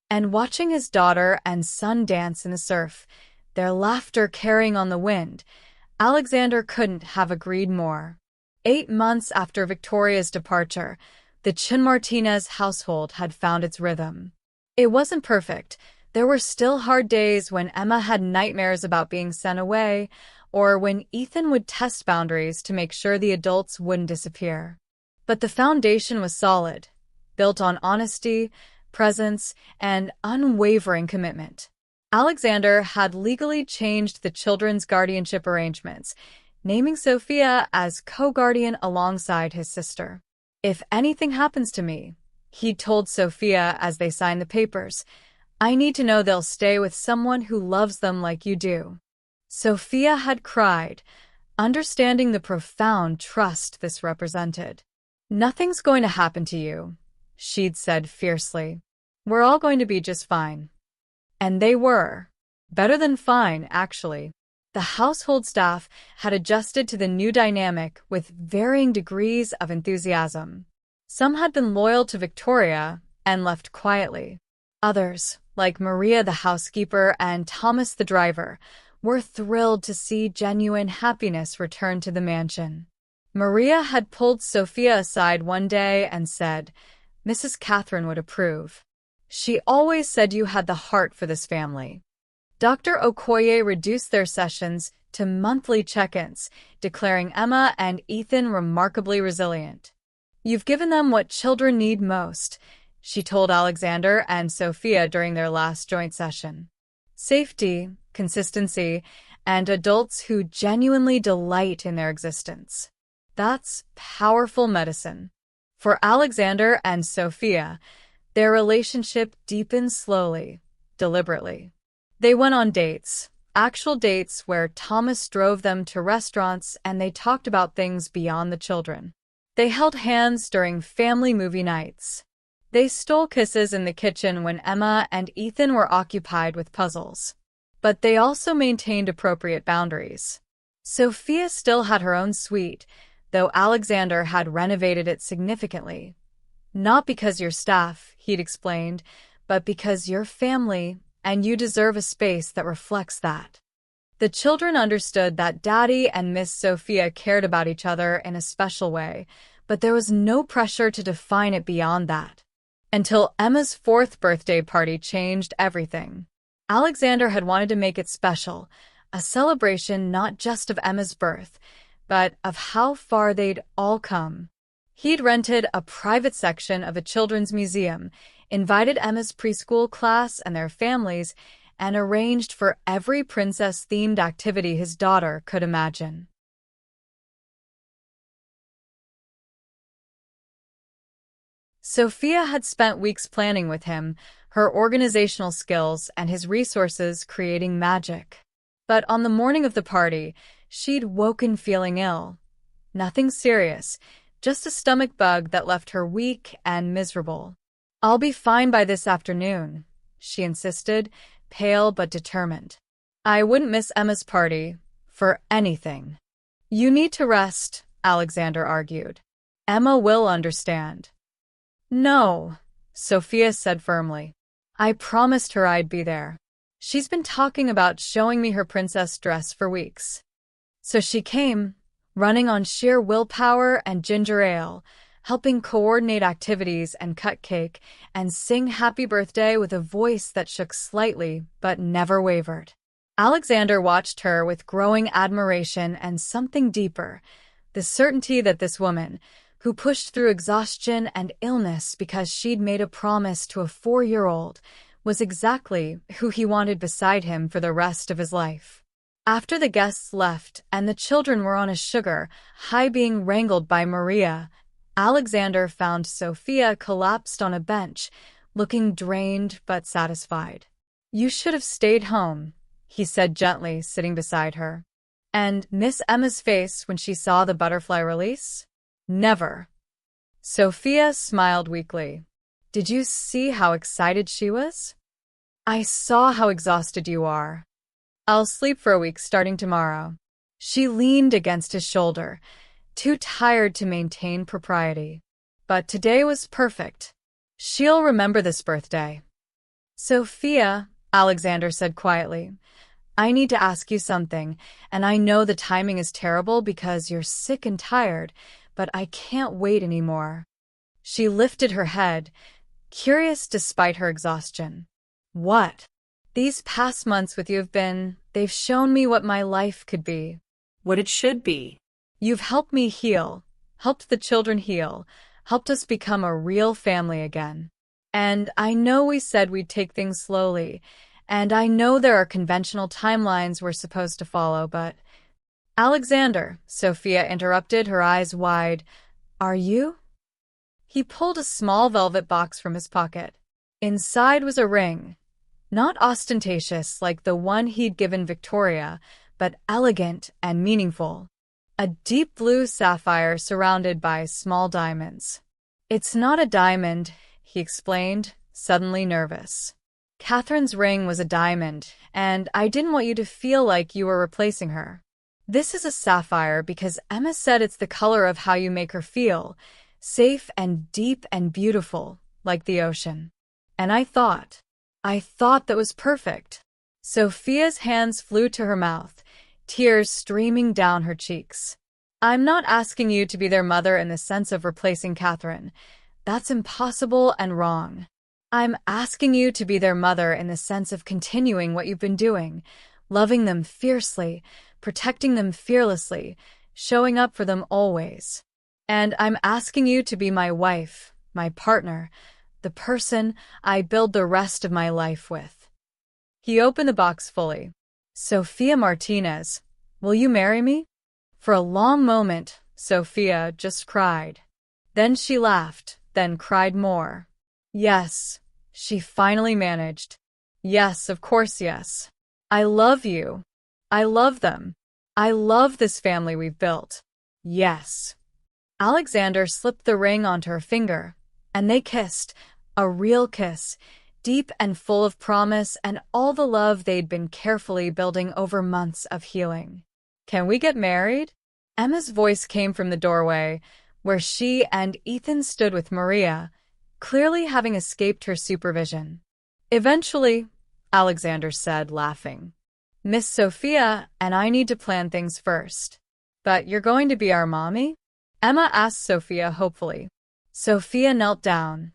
And watching his daughter and son dance in the surf, their laughter carrying on the wind, Alexander couldn't have agreed more. 8 months after Victoria's departure, the Chin-Martinez household had found its rhythm. It wasn't perfect. There were still hard days when Emma had nightmares about being sent away, or when Ethan would test boundaries to make sure the adults wouldn't disappear. But the foundation was solid, built on honesty, presence, and unwavering commitment. Alexander had legally changed the children's guardianship arrangements, naming Sophia as co-guardian alongside his sister. "If anything happens to me," he told Sophia as they signed the papers, "I need to know they'll stay with someone who loves them like you do." Sophia had cried, understanding the profound trust this represented. "Nothing's going to happen to you," she'd said fiercely. "We're all going to be just fine." And they were. Better than fine, actually. The household staff had adjusted to the new dynamic with varying degrees of enthusiasm. Some had been loyal to Victoria and left quietly. Others, like Maria the housekeeper and Thomas the driver, were thrilled to see genuine happiness return to the mansion. Maria had pulled Sophia aside one day and said, "Mrs. Catherine would approve. She always said you had the heart for this family." Dr. Okoye reduced their sessions to monthly check-ins, declaring Emma and Ethan remarkably resilient. "You've given them what children need most," she told Alexander and Sophia during their last joint session. "Safety, consistency, and adults who genuinely delight in their existence. That's powerful medicine." For Alexander and Sophia, their relationship deepened slowly, deliberately. They went on dates, actual dates where Thomas drove them to restaurants and they talked about things beyond the children. They held hands during family movie nights. They stole kisses in the kitchen when Emma and Ethan were occupied with puzzles. But they also maintained appropriate boundaries. Sophia still had her own suite, though Alexander had renovated it significantly. "Not because you're staff," he'd explained, "but because you're family, and you deserve a space that reflects that." The children understood that Daddy and Miss Sophia cared about each other in a special way, but there was no pressure to define it beyond that. Until Emma's 4th birthday party changed everything. Alexander had wanted to make it special, a celebration not just of Emma's birth, but of how far they'd all come. He'd rented a private section of a children's museum, invited Emma's preschool class and their families, and arranged for every princess-themed activity his daughter could imagine. Sophia had spent weeks planning with him, her organizational skills and his resources creating magic. But on the morning of the party, she'd woken feeling ill. Nothing serious, just a stomach bug that left her weak and miserable. "I'll be fine by this afternoon," she insisted, pale but determined. "I wouldn't miss Emma's party for anything." "You need to rest," Alexander argued. "Emma will understand." "No," Sophia said firmly. "I promised her I'd be there. She's been talking about showing me her princess dress for weeks." So she came, running on sheer willpower and ginger ale, helping coordinate activities and cut cake, and sing happy birthday with a voice that shook slightly but never wavered. Alexander watched her with growing admiration and something deeper, the certainty that this woman, who pushed through exhaustion and illness because she'd made a promise to a 4-year-old, was exactly who he wanted beside him for the rest of his life. After the guests left and the children were on a sugar high being wrangled by Maria, Alexander found Sophia collapsed on a bench, looking drained but satisfied. "You should have stayed home," he said gently, sitting beside her. "And Miss Emma's face when she saw the butterfly release?" "Never." Sophia smiled weakly. "Did you see how excited she was?" "I saw how exhausted you are." I'll sleep for a week starting tomorrow. She leaned against his shoulder, too tired to maintain propriety. But today was perfect. She'll remember this birthday. Sophia, Alexander said quietly, I need to ask you something, and I know the timing is terrible because you're sick and tired, but I can't wait anymore. She lifted her head, curious despite her exhaustion. What? These past months with you they've shown me what my life could be. What it should be. You've helped me heal, helped the children heal, helped us become a real family again. And I know we said we'd take things slowly, and I know there are conventional timelines we're supposed to follow, but… Alexander, Sophia interrupted, her eyes wide. Are you? He pulled a small velvet box from his pocket. Inside was a ring. Not ostentatious like the one he'd given Victoria, but elegant and meaningful. A deep blue sapphire surrounded by small diamonds. It's not a diamond, he explained, suddenly nervous. Catherine's ring was a diamond, and I didn't want you to feel like you were replacing her. This is a sapphire because Emma said it's the color of how you make her feel, safe and deep and beautiful, like the ocean. And I thought that was perfect. Sophia's hands flew to her mouth, tears streaming down her cheeks. I'm not asking you to be their mother in the sense of replacing Catherine. That's impossible and wrong. I'm asking you to be their mother in the sense of continuing what you've been doing, loving them fiercely, protecting them fearlessly, showing up for them always. And I'm asking you to be my wife, my partner, the person I build the rest of my life with. He opened the box fully. Sophia Martinez, will you marry me? For a long moment, Sophia just cried. Then she laughed, then cried more. Yes, she finally managed. Yes, of course, yes. I love you. I love them. I love this family we've built. Yes. Alexander slipped the ring onto her finger, and they kissed, a real kiss, deep and full of promise and all the love they'd been carefully building over months of healing. Can we get married? Emma's voice came from the doorway, where she and Ethan stood with Maria, clearly having escaped her supervision. Eventually, Alexander said, laughing. Miss Sophia and I need to plan things first. But you're going to be our mommy? Emma asked Sophia hopefully. Sophia knelt down,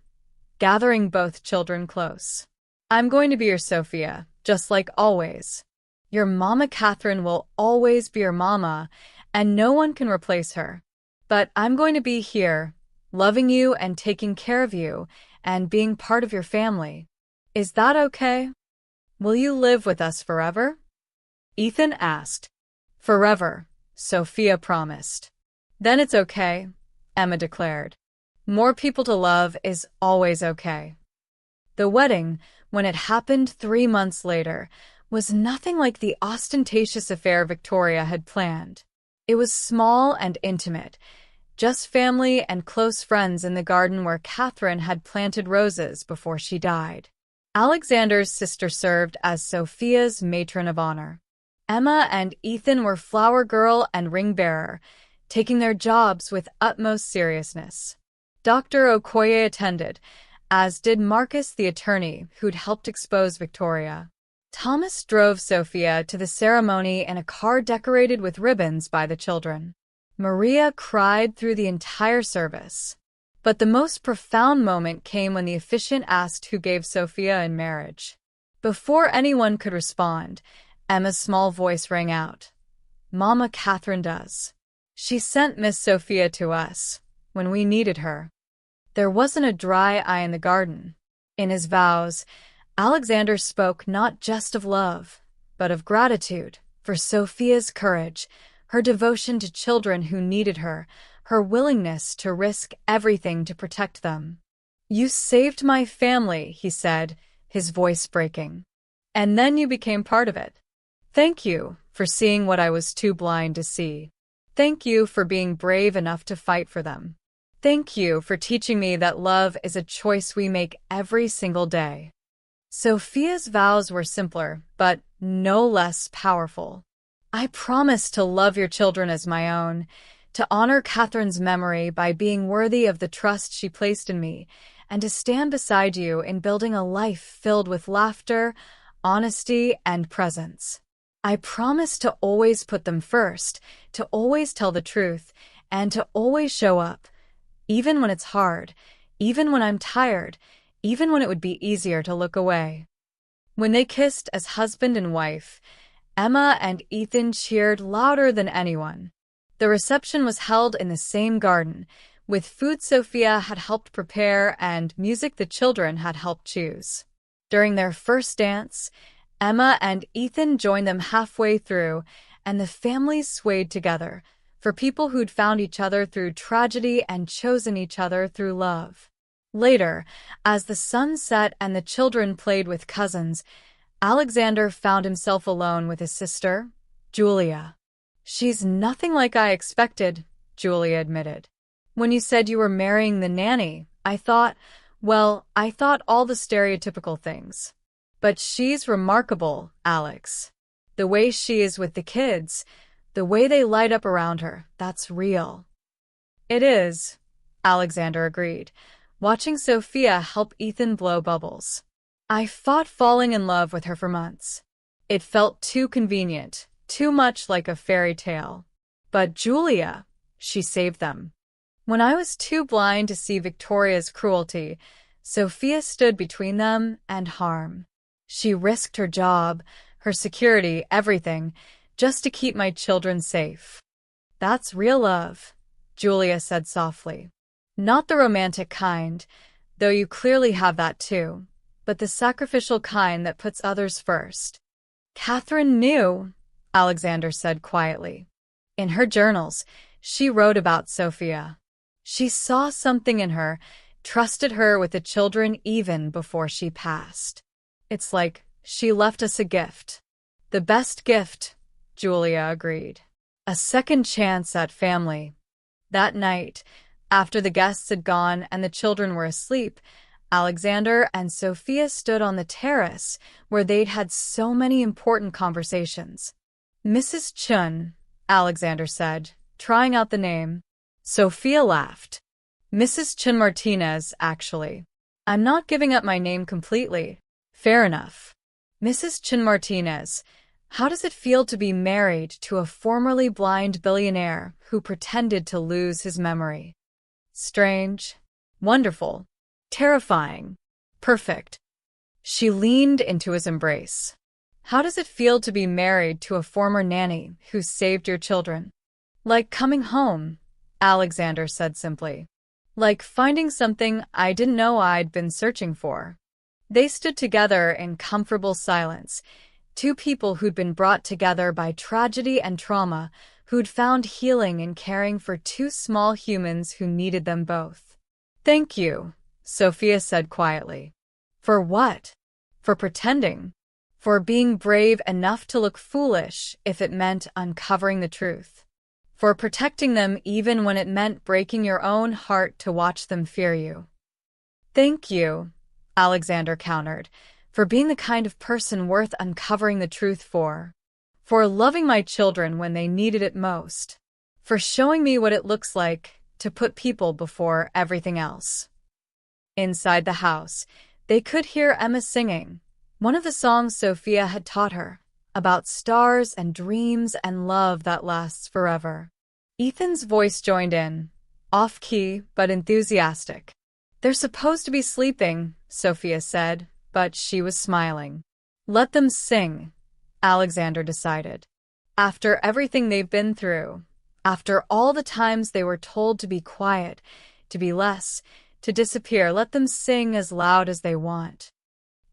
gathering both children close. I'm going to be your Sophia, just like always. Your Mama Catherine will always be your mama, and no one can replace her. But I'm going to be here, loving you and taking care of you, and being part of your family. Is that okay? Will you live with us forever? Ethan asked. Forever, Sophia promised. Then it's okay, Emma declared. More people to love is always okay. The wedding, when it happened 3 months later, was nothing like the ostentatious affair Victoria had planned. It was small and intimate, just family and close friends in the garden where Catherine had planted roses before she died. Alexander's sister served as Sophia's matron of honor. Emma and Ethan were flower girl and ring bearer, taking their jobs with utmost seriousness. Dr. Okoye attended, as did Marcus the attorney who'd helped expose Victoria. Thomas drove Sophia to the ceremony in a car decorated with ribbons by the children. Maria cried through the entire service. But the most profound moment came when the officiant asked who gave Sophia in marriage. Before anyone could respond, Emma's small voice rang out. Mama Catherine does. She sent Miss Sophia to us, when we needed her. There wasn't a dry eye in the garden. In his vows, Alexander spoke not just of love, but of gratitude for Sophia's courage, her devotion to children who needed her, her willingness to risk everything to protect them. You saved my family, he said, his voice breaking. And then you became part of it. Thank you for seeing what I was too blind to see. Thank you for being brave enough to fight for them. Thank you for teaching me that love is a choice we make every single day. Sophia's vows were simpler, but no less powerful. I promise to love your children as my own, to honor Catherine's memory by being worthy of the trust she placed in me, and to stand beside you in building a life filled with laughter, honesty, and presence. I promise to always put them first, to always tell the truth, and to always show up, even when it's hard, even when I'm tired, even when it would be easier to look away. When they kissed as husband and wife, Emma and Ethan cheered louder than anyone. The reception was held in the same garden, with food Sophia had helped prepare and music the children had helped choose. During their first dance, Emma and Ethan joined them halfway through, and the families swayed together, for people who'd found each other through tragedy and chosen each other through love. Later, as the sun set and the children played with cousins, Alexander found himself alone with his sister, Julia. "She's nothing like I expected," Julia admitted. "When you said you were marrying the nanny, I thought all the stereotypical things. But she's remarkable, Alex. The way she is with the kids, the way they light up around her, that's real." "It is," Alexander agreed, watching Sophia help Ethan blow bubbles. "I fought falling in love with her for months. It felt too convenient, too much like a fairy tale. But Julia, she saved them. When I was too blind to see Victoria's cruelty, Sophia stood between them and harm. She risked her job, her security, everything, just to keep my children safe." "That's real love," Julia said softly. "Not the romantic kind, though you clearly have that too, but the sacrificial kind that puts others first." "Catherine knew," Alexander said quietly. "In her journals, she wrote about Sophia. She saw something in her, trusted her with the children even before she passed. It's like she left us a gift." "The best gift," Julia agreed. "A second chance at family." That night, after the guests had gone and the children were asleep, Alexander and Sophia stood on the terrace where they'd had so many important conversations. "Mrs. Chun," Alexander said, trying out the name. Sophia laughed. "Mrs. Chun Martinez, actually. I'm not giving up my name completely." "Fair enough. Mrs. Chun Martinez, how does it feel to be married to a formerly blind billionaire who pretended to lose his memory?" "Strange. Wonderful. Terrifying. Perfect." She leaned into his embrace. "How does it feel to be married to a former nanny who saved your children?" "Like coming home," Alexander said simply. "Like finding something I didn't know I'd been searching for." They stood together in comfortable silence, two people who'd been brought together by tragedy and trauma, who'd found healing in caring for two small humans who needed them both. "Thank you," Sophia said quietly. "For what?" "For pretending. For being brave enough to look foolish if it meant uncovering the truth. For protecting them even when it meant breaking your own heart to watch them fear you." "Thank you," Alexander countered, "for being the kind of person worth uncovering the truth for. For loving my children when they needed it most. For showing me what it looks like to put people before everything else." Inside the house, they could hear Emma singing, one of the songs Sophia had taught her, about stars and dreams and love that lasts forever. Ethan's voice joined in, off-key but enthusiastic. "They're supposed to be sleeping," Sophia said, but she was smiling. "Let them sing," Alexander decided. "After everything they've been through, after all the times they were told to be quiet, to be less, to disappear, let them sing as loud as they want."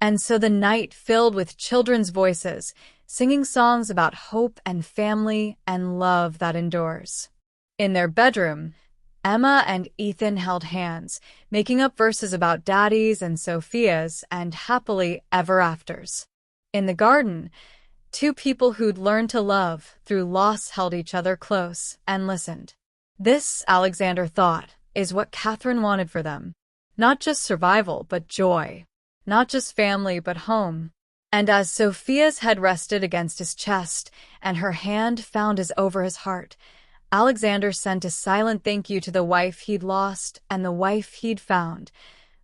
And so the night filled with children's voices, singing songs about hope and family and love that endures. In their bedroom, Emma and Ethan held hands, making up verses about daddies and Sophias and happily ever afters. In the garden, two people who'd learned to love through loss held each other close and listened. This, Alexander thought, is what Catherine wanted for them. Not just survival, but joy. Not just family, but home. And as Sophia's head rested against his chest and her hand found over his heart, Alexander sent a silent thank you to the wife he'd lost and the wife he'd found,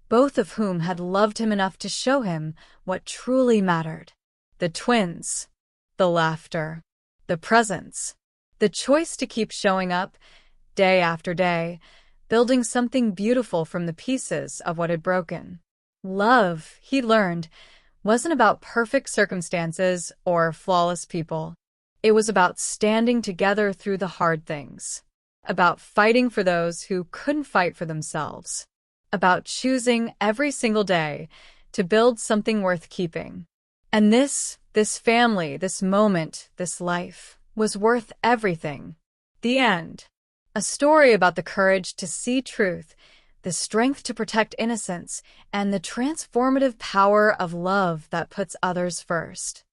both of whom had loved him enough to show him what truly mattered. The twins, the laughter, the presence, the choice to keep showing up, day after day, building something beautiful from the pieces of what had broken. Love, he learned, wasn't about perfect circumstances or flawless people. It was about standing together through the hard things, about fighting for those who couldn't fight for themselves, about choosing every single day to build something worth keeping. And this family, this moment, this life, was worth everything. The end. A story about the courage to see truth, the strength to protect innocence, and the transformative power of love that puts others first.